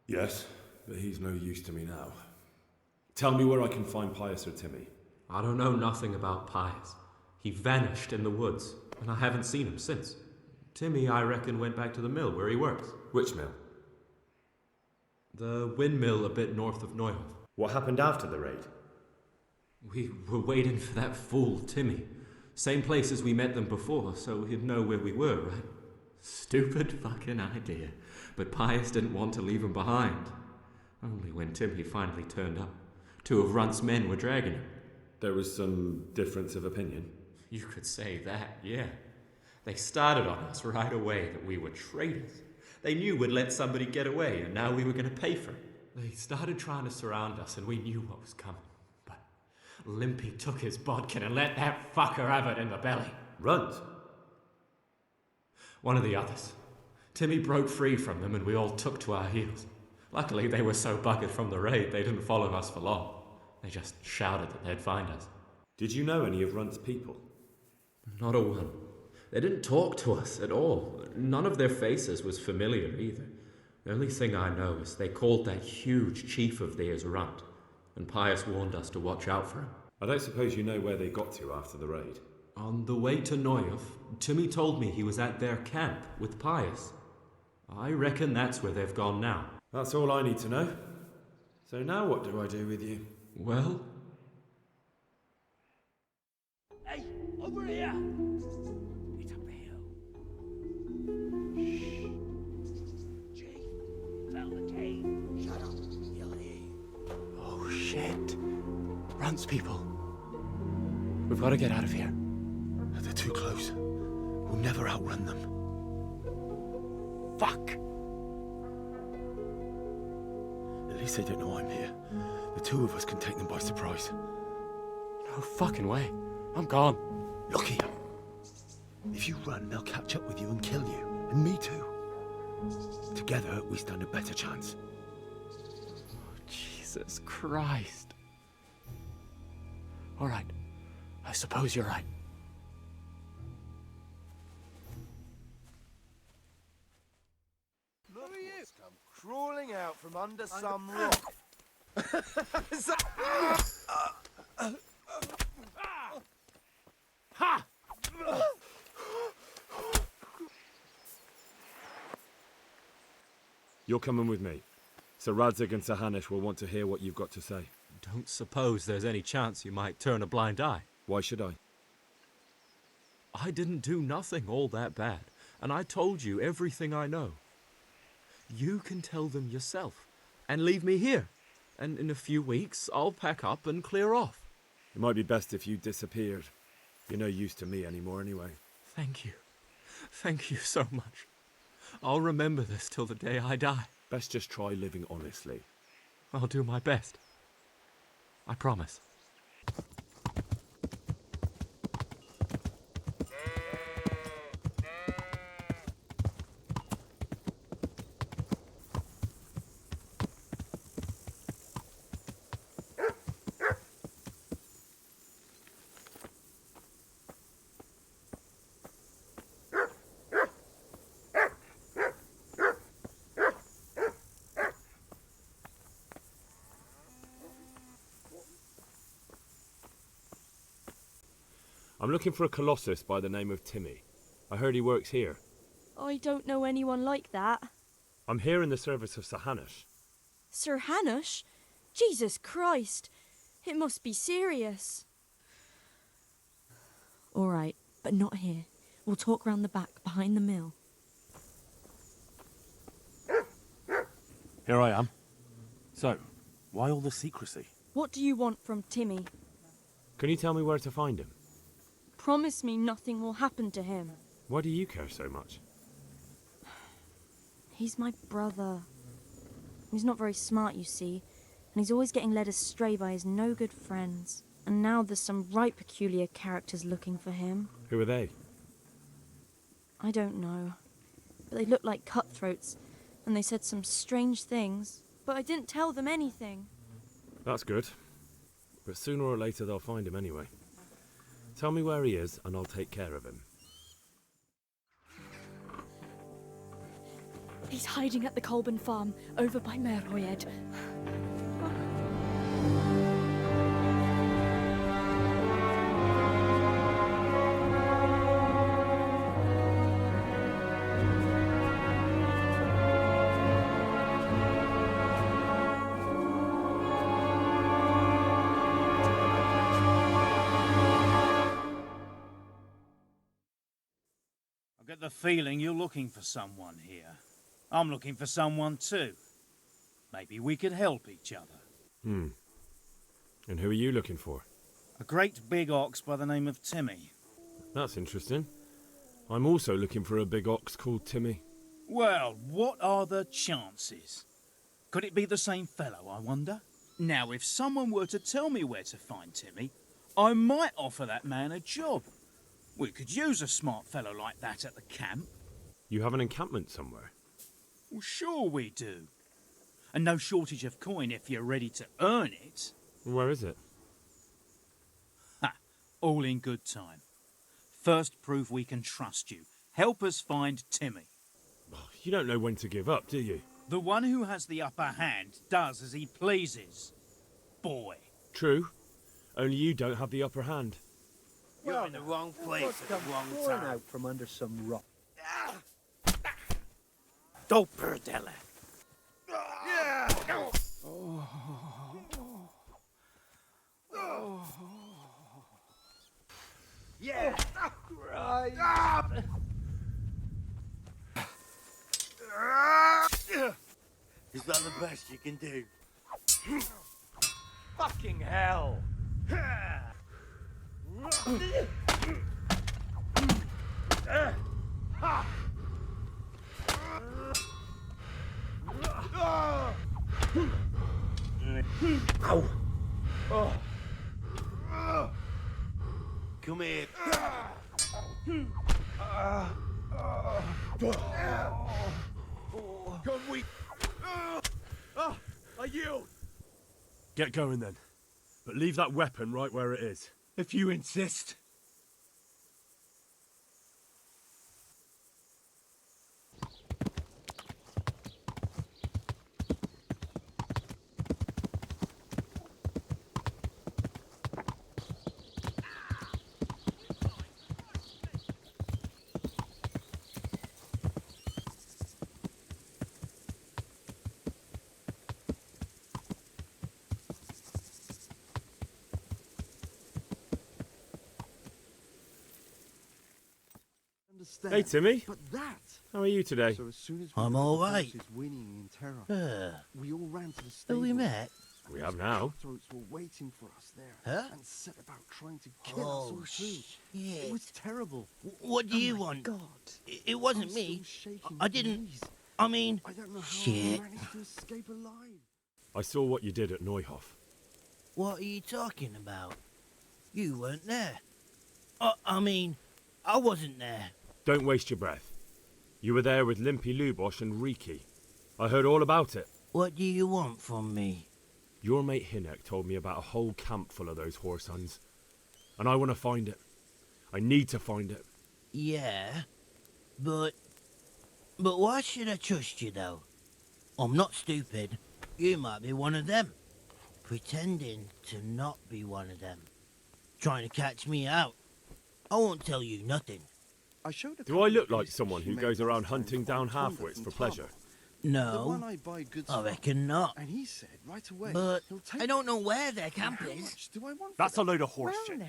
Yes, but he's no use to me now. Tell me where I can find Pius or Timmy. I don't know nothing about Pius. He vanished in the woods, and I haven't seen him since. Timmy, I reckon, went back to the mill where he works. Which mill? The windmill a bit north of Neuhof. What happened after the raid? We were waiting for that fool, Timmy. Same place as we met them before, so he'd know where we were, right? Stupid fucking idea. But Pius didn't want to leave him behind. Only when Timmy finally turned up, 2 of Runt's men were dragging him. There was some difference of opinion? You could say that, yeah. They started on us right away that we were traitors. They knew we'd let somebody get away, and now we were going to pay for it. They started trying to surround us, and we knew what was coming. But Limpy took his bodkin and let that fucker have it in the belly. Runt? One of the others. Timmy broke free from them, and we all took to our heels. Luckily, they were so buggered from the raid, they didn't follow us for long. They just shouted that they'd find us. Did you know any of Runt's people? Not a one. They didn't talk to us at all. None of their faces was familiar either. The only thing I know is they called that huge chief of theirs Runt, and Pius warned us to watch out for him. I don't suppose you know where they got to after the raid? On the way to Neuhof, Timmy told me he was at their camp with Pius. I reckon that's where they've gone now. That's all I need to know. So now what do I do with you? Well? Hey, over here! It's up the hill. Shh. Chief, Valta came. Shut up, he'll hear you. Oh, shit. Runt's people. We've got to get out of here. They're too close. We'll never outrun them. Fuck! At least they don't know I'm here. The 2 of us can take them by surprise. No fucking way. I'm gone. Look here. If you run, they'll catch up with you and kill you. And me too. Together, we stand a better chance. Oh, Jesus Christ. All right. I suppose you're right. Look what's come crawling out from under some rock. Ha! You're coming with me. Sir Radzig and Sir Hanush will want to hear what you've got to say. Don't suppose there's any chance you might turn a blind eye. Why should I? I didn't do nothing all that bad, and I told you everything I know. You can tell them yourself, and leave me here. And in a few weeks, I'll pack up and clear off. It might be best if you disappeared. You're no use to me anymore anyway. Thank you. Thank you so much. I'll remember this till the day I die. Best just try living honestly. I'll do my best. I promise. I'm looking for a colossus by the name of Timmy. I heard he works here. I don't know anyone like that. I'm here in the service of Sir Hanush. Sir Hanush? Jesus Christ. It must be serious. All right, but not here. We'll talk round the back, behind the mill. Here I am. So, why all the secrecy? What do you want from Timmy? Can you tell me where to find him? Promise me nothing will happen to him. Why do you care so much? He's my brother. He's not very smart, you see, and he's always getting led astray by his no-good friends. And now there's some right peculiar characters looking for him. Who are they? I don't know. But they look like cutthroats, and they said some strange things. But I didn't tell them anything. That's good. But sooner or later they'll find him anyway. Tell me where he is, and I'll take care of him. He's hiding at the Colburn farm, over by Merhoyed. I get the feeling you're looking for someone here. I'm looking for someone too. Maybe we could help each other. And who are you looking for? A great big ox by the name of Timmy. That's interesting. I'm also looking for a big ox called Timmy. Well, what are the chances? Could it be the same fellow, I wonder? Now, if someone were to tell me where to find Timmy, I might offer that man a job. We could use a smart fellow like that at the camp. You have an encampment somewhere? Well, sure we do. And no shortage of coin if you're ready to earn it. Where is it? Ha! All in good time. First prove we can trust you. Help us find Timmy. You don't know when to give up, do you? The one who has the upper hand does as he pleases. Boy. True. Only you don't have the upper hand. You're in the wrong place at the wrong time. Out from under some rock. Doperdelle. Yeah. Yeah. Right. Is that the best you can do? Fucking hell. Ow. Come here. Can we? I yield. Get going then. But leave that weapon right where it is. If you insist. Hey, Timmy. But that. How are you today? So as soon as I'm all right. Winning in terror, we all ran to the stable. Have we met? We have now. Throats were waiting for us there, Huh? and set about trying to kill us all too. Shit. It was terrible. What do you want? God, It wasn't I'm me. still shaking I with didn't. knees. I mean, I don't know how shit. I managed to escape alive. I saw what you did at Neuhof. What are you talking about? You weren't there. I mean, I wasn't there. Don't waste your breath. You were there with Limpy Lubosh and Riki. I heard all about it. What do you want from me? Your mate Hinek told me about a whole camp full of those horse huns. And I want to find it. I need to find it. Yeah, but why should I trust you, though? I'm not stupid. You might be one of them. Pretending to not be one of them. Trying to catch me out. I won't tell you nothing. Do I look like someone who goes around hunting down half-wits for pleasure? No, The one I buy goods I from. reckon not. And he said right away. But he'll take I don't know where their camp How is. much do I want for That's a them? load of horse shit.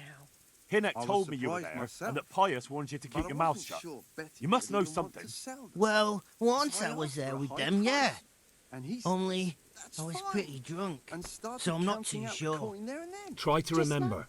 Hinnock I was told me you were surprised there, myself, and that Pius wanted you to but keep I your mouth wasn't shut. sure Betty You must would know even want something. to sell them. Well, once So I I was asked for there a with high them, yeah. price. And he said, Only "That's I was fine," pretty drunk, and started so I'm not counting too out the sure. coin there and then. Try to remember.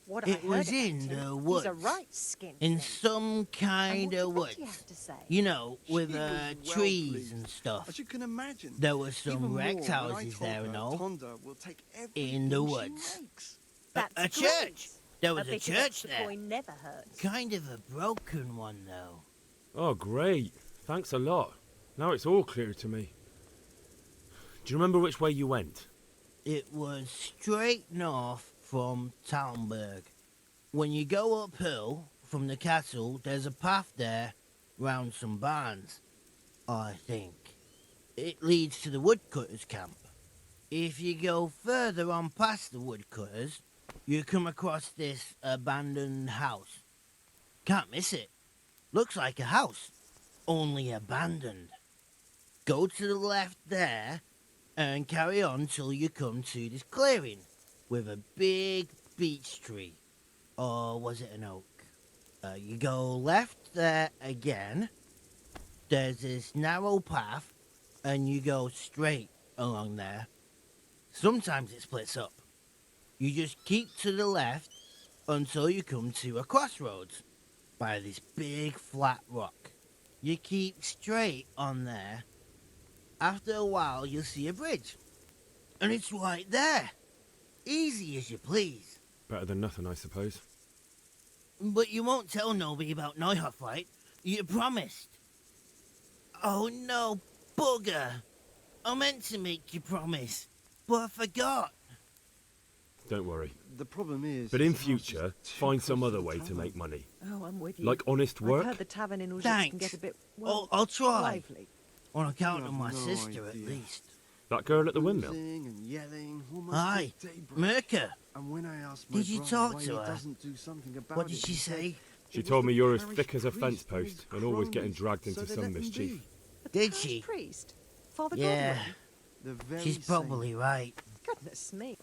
What It I was heard in about him, the he's woods. a right skin. In some kind And of what did Betty woods. have to say? You know, with She was well trees pleased. and stuff. As you can imagine. There were some Even wrecked more when I houses told there her and all. Tonda will take In the everything she woods. makes. That's a great. church. There A was a bit of church extra there. coin never hurts. Kind of a broken one, though. Oh, great. Thanks a lot. Now it's all clear to me. Do you remember which way you went? It was straight north from Talmberg. When you go uphill from the castle, there's a path there round some barns, I think. It leads to the woodcutters' camp. If you go further on past the woodcutters, you come across this abandoned house. Can't miss it. Looks like a house, only abandoned. Go to the left there and carry on till you come to this clearing with a big beech tree. Or was it an oak? You go left there again. There's this narrow path and you go straight along there. Sometimes it splits up. You just keep to the left until you come to a crossroads by this big flat rock. You keep straight on there. After a while, you'll see a bridge. And it's right there. Easy as you please. Better than nothing, I suppose. But you won't tell nobody about Neuhoff, right? You promised. Oh no, bugger. I meant to make you promise, but I forgot. Don't worry. The problem is... But in future, find some other way to make money. Oh, I'm with you. Like honest work? I've heard the tavern in Uzhitz Thanks. can get a bit, well, I'll try. lively. On account You of have my no sister, at idea. least. That girl at the windmill? Boozing and yelling almost Aye, till daybreak. Merker. And when I asked my Did you brother talk why to he her? doesn't do something about What did it, she he said, say? She "It was told me the you're as parish thick as a priest fence and his post and always getting cronies, dragged so into they some let them mischief. be." Did she? Priest? Father Yeah. Godwin? The very She's same. probably right. Goodness me.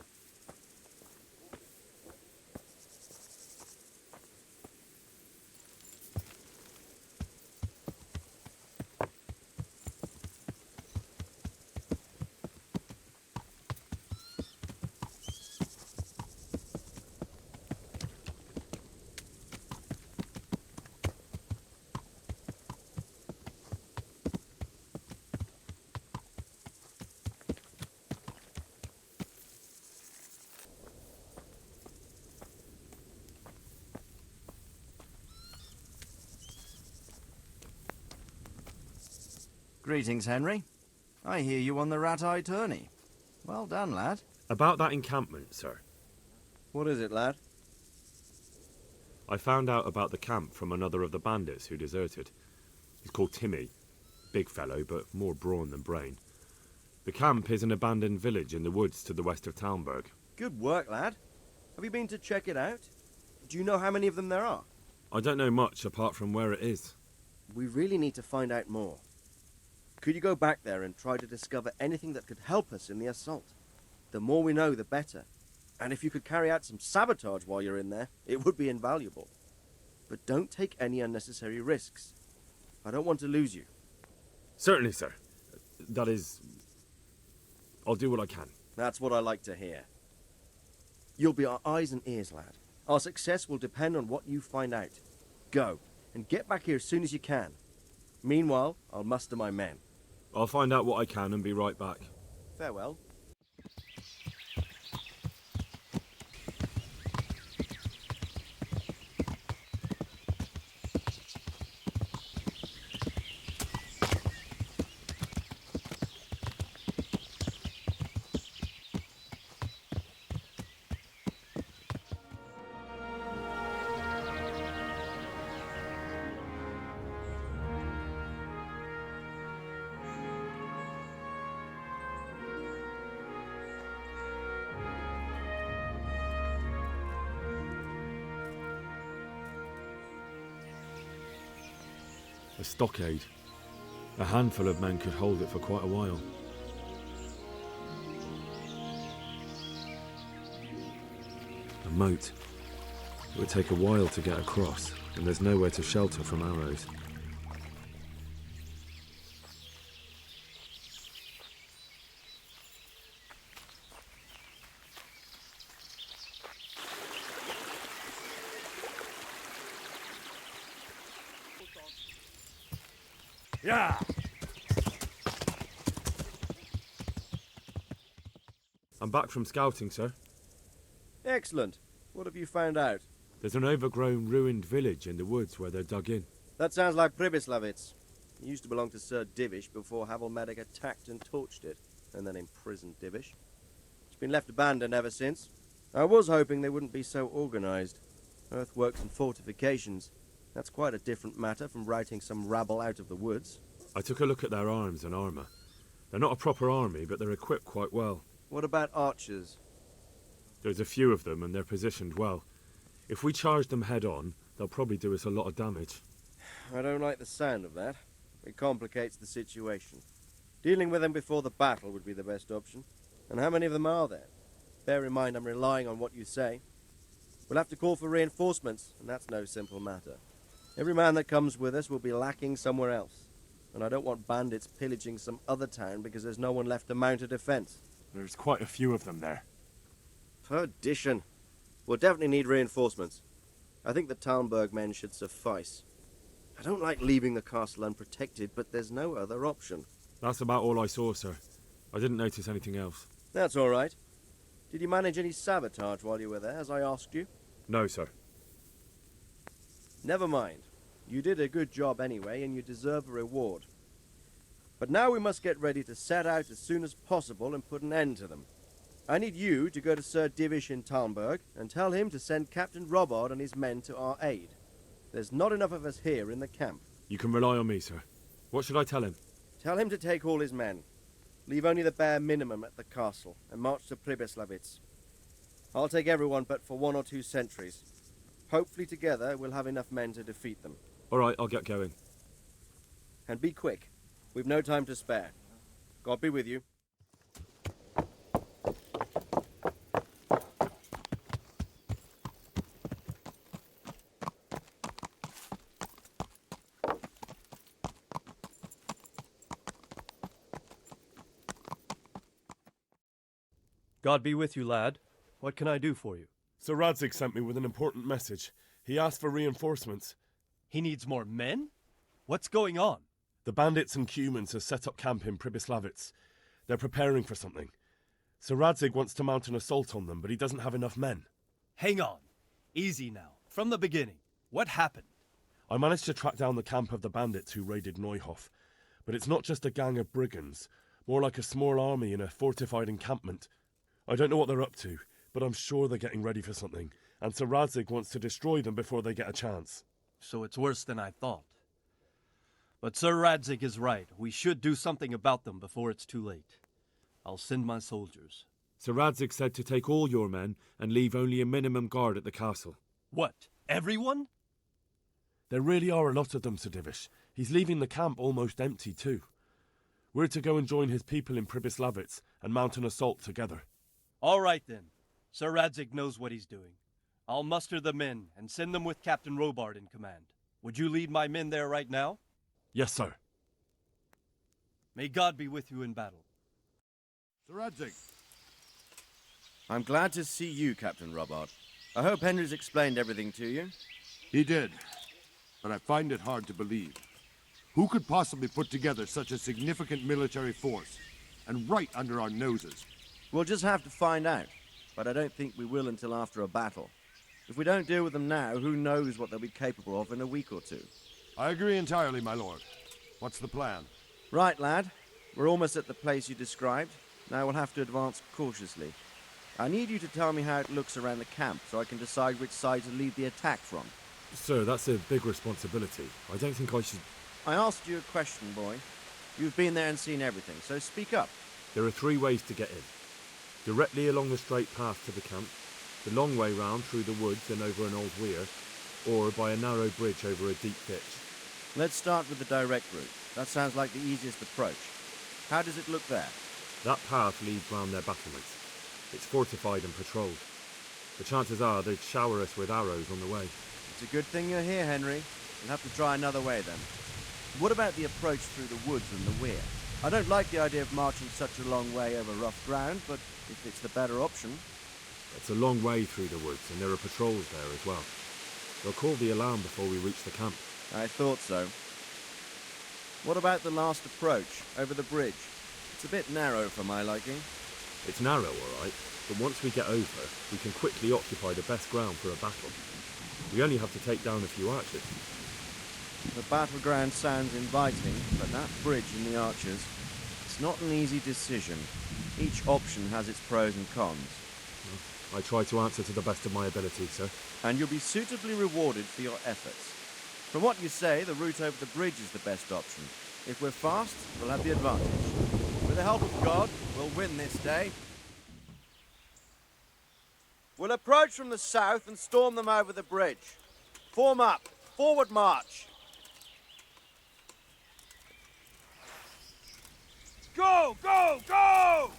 Greetings, Henry. I hear you on the rat-eye tourney. Well done, lad. About that encampment, sir. What is it, lad? I found out about the camp from another of the bandits who deserted. He's called Timmy. Big fellow, but more brawn than brain. The camp is an abandoned village in the woods to the west of Talmberg. Good work, lad. Have you been to check it out? Do you know how many of them there are? I don't know much apart from where it is. We really need to find out more. Could you go back there and try to discover anything that could help us in the assault? The more we know, the better. And if you could carry out some sabotage while you're in there, it would be invaluable. But don't take any unnecessary risks. I don't want to lose you. Certainly, sir. That is... I'll do what I can. That's what I like to hear. You'll be our eyes and ears, lad. Our success will depend on what you find out. Go, and get back here as soon as you can. Meanwhile, I'll muster my men. I'll find out what I can and be right back. Farewell. A stockade. A handful of men could hold it for quite a while. A moat. It would take a while to get across, and there's nowhere to shelter from arrows. Yeah! I'm back from scouting, sir. Excellent. What have you found out? There's an overgrown, ruined village in the woods where they're dug in. That sounds like Pribyslavitz. It used to belong to Sir Divish before Havelmedic attacked and torched it, and then imprisoned Divish. It's been left abandoned ever since. I was hoping they wouldn't be so organised. Earthworks and fortifications. That's quite a different matter from routing some rabble out of the woods. I took a look at their arms and armour. They're not a proper army, but they're equipped quite well. What about archers? There's a few of them, and they're positioned well. If we charge them head-on, they'll probably do us a lot of damage. I don't like the sound of that. It complicates the situation. Dealing with them before the battle would be the best option. And how many of them are there? Bear in mind I'm relying on what you say. We'll have to call for reinforcements, and that's no simple matter. Every man that comes with us will be lacking somewhere else. And I don't want bandits pillaging some other town because there's no one left to mount a defense. There's quite a few of them there. Perdition. We'll definitely need reinforcements. I think the Talmberg men should suffice. I don't like leaving the castle unprotected, but there's no other option. That's about all I saw, sir. I didn't notice anything else. That's all right. Did you manage any sabotage while you were there, as I asked you? No, sir. Never mind. You did a good job anyway, and you deserve a reward. But now we must get ready to set out as soon as possible and put an end to them. I need you to go to Sir Divish in Talmberg and tell him to send Captain Robard and his men to our aid. There's not enough of us here in the camp. You can rely on me, sir. What should I tell him? Tell him to take all his men. Leave only the bare minimum at the castle and march to Pribyslavitz. I'll take everyone but for 1 or 2 sentries. Hopefully together we'll have enough men to defeat them. All right, I'll get going. And be quick. We've no time to spare. God be with you. God be with you, lad. What can I do for you? Sir Radzig sent me with an important message. He asked for reinforcements. He needs more men? What's going on? The bandits and Cumans have set up camp in Pribyslavitz. They're preparing for something. Sir Radzig wants to mount an assault on them, but he doesn't have enough men. Hang on. Easy now. From the beginning. What happened? I managed to track down the camp of the bandits who raided Neuhof. But it's not just a gang of brigands, more like a small army in a fortified encampment. I don't know what they're up to, but I'm sure they're getting ready for something, and Sir Radzig wants to destroy them before they get a chance. So it's worse than I thought. But Sir Radzig is right. We should do something about them before it's too late. I'll send my soldiers. Sir Radzig said to take all your men and leave only a minimum guard at the castle. What? Everyone? There really are a lot of them, Sir Divish. He's leaving the camp almost empty too. We're to go and join his people in Pribyslavitz and mount an assault together. All right then. Sir Radzig knows what he's doing. I'll muster the men and send them with Captain Robard in command. Would you lead my men there right now? Yes, sir. May God be with you in battle. Sir Radzig. I'm glad to see you, Captain Robard. I hope Henry's explained everything to you. He did, but I find it hard to believe. Who could possibly put together such a significant military force, and right under our noses? We'll just have to find out, but I don't think we will until after a battle. If we don't deal with them now, who knows what they'll be capable of in a week or 2. I agree entirely, my lord. What's the plan? Right, lad. We're almost at the place you described. Now we'll have to advance cautiously. I need you to tell me how it looks around the camp so I can decide which side to lead the attack from. Sir, that's a big responsibility. I don't think I should... I asked you a question, boy. You've been there and seen everything, so speak up. There are 3 ways to get in. Directly along the straight path to the camp, the long way round through the woods and over an old weir, or by a narrow bridge over a deep ditch. Let's start with the direct route. That sounds like the easiest approach. How does it look there? That path leads round their battlements. It's fortified and patrolled. The chances are they'd shower us with arrows on the way. It's a good thing you're here, Henry. We'll have to try another way then. What about the approach through the woods and the weir? I don't like the idea of marching such a long way over rough ground, but if it's the better option... It's a long way through the woods, and there are patrols there as well. They'll call the alarm before we reach the camp. I thought so. What about the last approach, over the bridge? It's a bit narrow for my liking. It's narrow, all right, but once we get over, we can quickly occupy the best ground for a battle. We only have to take down a few archers. The battleground sounds inviting, but that bridge and the archers, it's not an easy decision. Each option has its pros and cons. I try to answer to the best of my ability, sir. And you'll be suitably rewarded for your efforts. From what you say, the route over the bridge is the best option. If we're fast, we'll have the advantage. With the help of God, we'll win this day. We'll approach from the south and storm them over the bridge. Form up. Forward march. Go! Go! Go!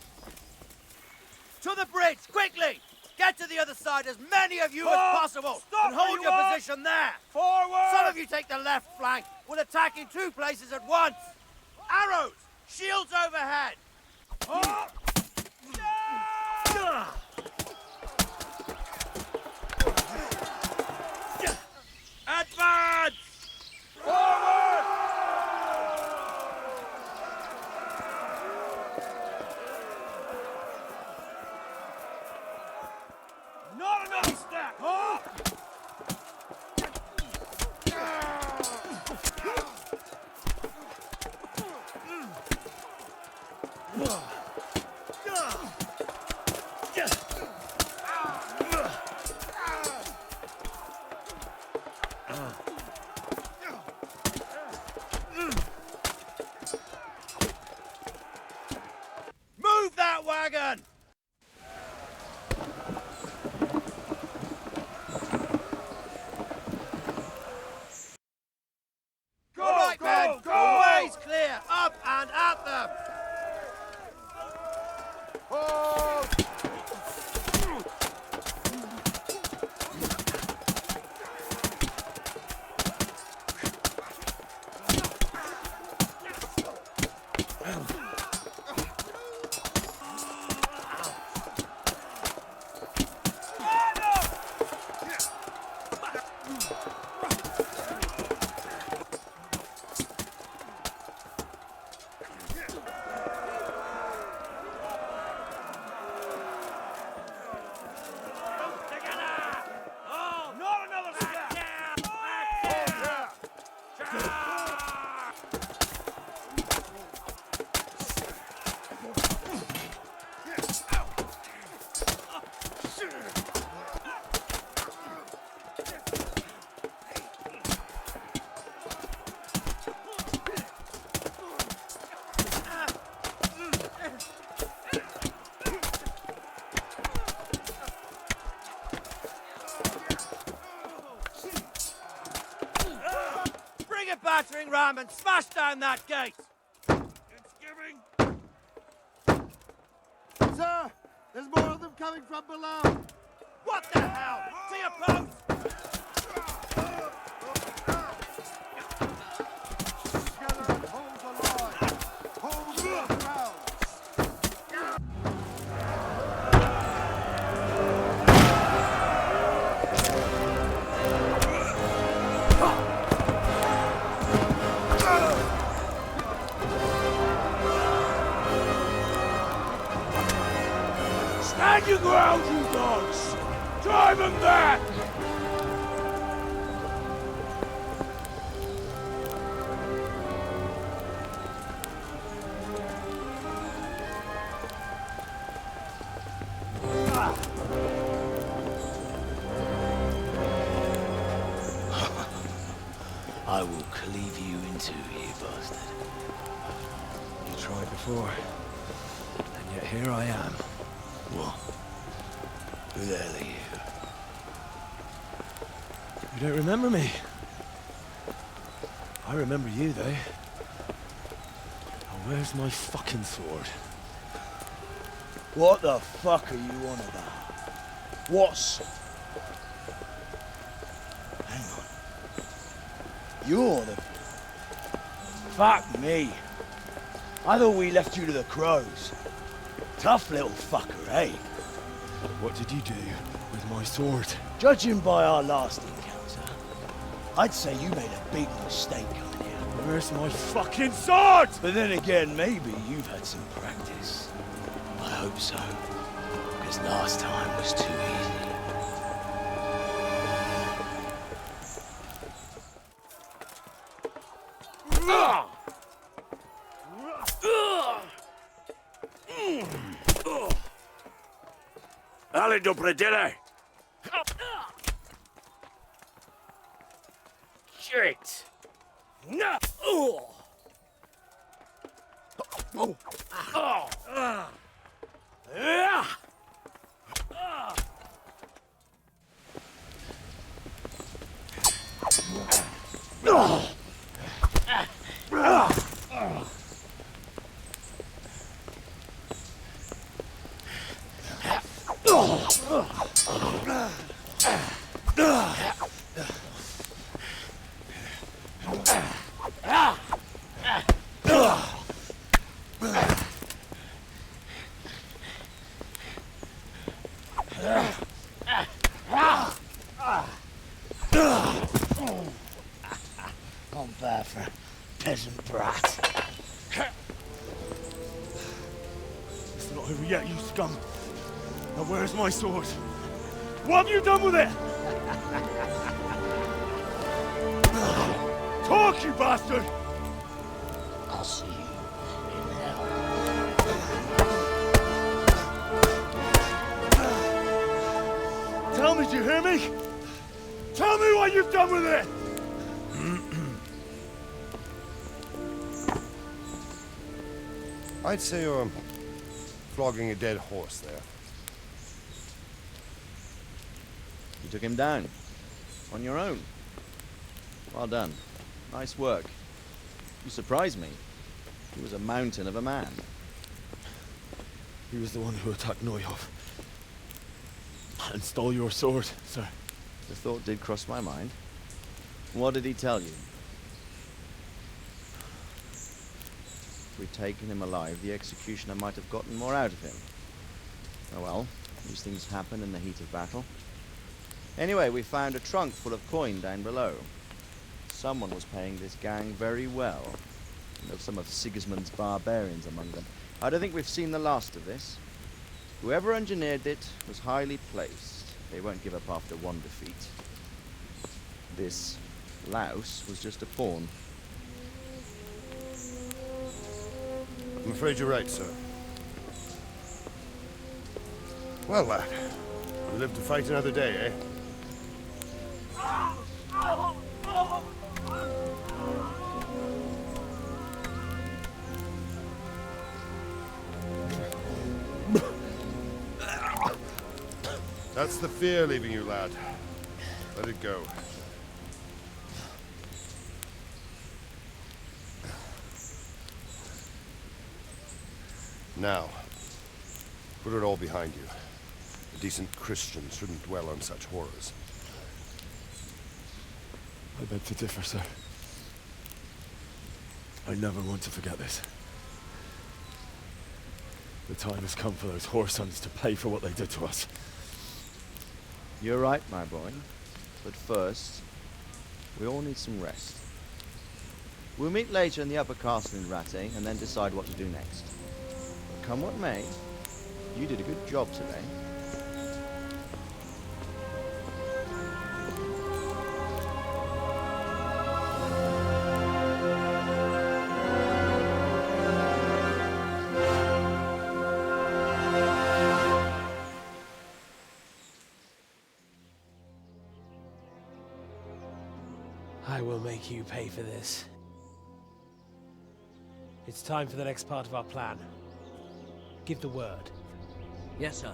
To the bridge, quickly! Get to the other side, as many of you as possible, and hold your position there. Forward! Some of you take the left flank. We'll attack in 2 places at once. Arrows! Shields overhead! Advance! Forward! Not another step! Move that wagon! Go, all right, men! Go! The way's clear! Up and at them! Hold! Battering ram and smash down that gate! It's giving! Sir! There's more of them coming from below! What the hell? To your post! Stand your ground, you dogs! Drive them back! I will cleave you in two, you bastard. You tried before, and yet here I am. What? Who the hell are you? You don't remember me? I remember you, though. Where's my fucking sword? What the fuck are you on about? What's... Hang on. You're the... Fuck me. I thought we left you to the crows. Tough little fucker, eh? What did you do with my sword? Judging by our last encounter, I'd say you made a big mistake coming here. Where's my fucking sword? But then again, maybe you've had some practice. I hope so. Because last time was too easy. Ale do predele! Shit! No! Oh! Oh! Oh! Not bad for a peasant brat. It's not over yet, you scum. Now where's my sword? What have you done with it? Talk, you bastard! I'll see you in hell. Tell me, do you hear me? Tell me what you've done with it! I'd say you're flogging a dead horse there. You took him down. On your own. Well done. Nice work. You surprised me. He was a mountain of a man. He was the one who attacked Neuhoff. And stole your sword, sir. The thought did cross my mind. What did he tell you? If we'd taken him alive, the executioner might have gotten more out of him. Oh well, these things happen in the heat of battle. Anyway, we found a trunk full of coin down below. Someone was paying this gang very well. And there were some of Sigismund's barbarians among them. I don't think we've seen the last of this. Whoever engineered it was highly placed. They won't give up after one defeat. This louse was just a pawn. I'm afraid you're right, sir. Well, lad, we live to fight another day, eh? That's the fear leaving you, lad. Let it go. Now, put it all behind you. A decent Christian shouldn't dwell on such horrors. I beg to differ, sir. I never want to forget this. The time has come for those whoresons to pay for what they did to us. You're right, my boy. But first, we all need some rest. We'll meet later in the upper castle in Ratte, and then decide what to do next. But come what may, you did a good job today. I will make you pay for this. It's time for the next part of our plan. Give the word. Yes, sir.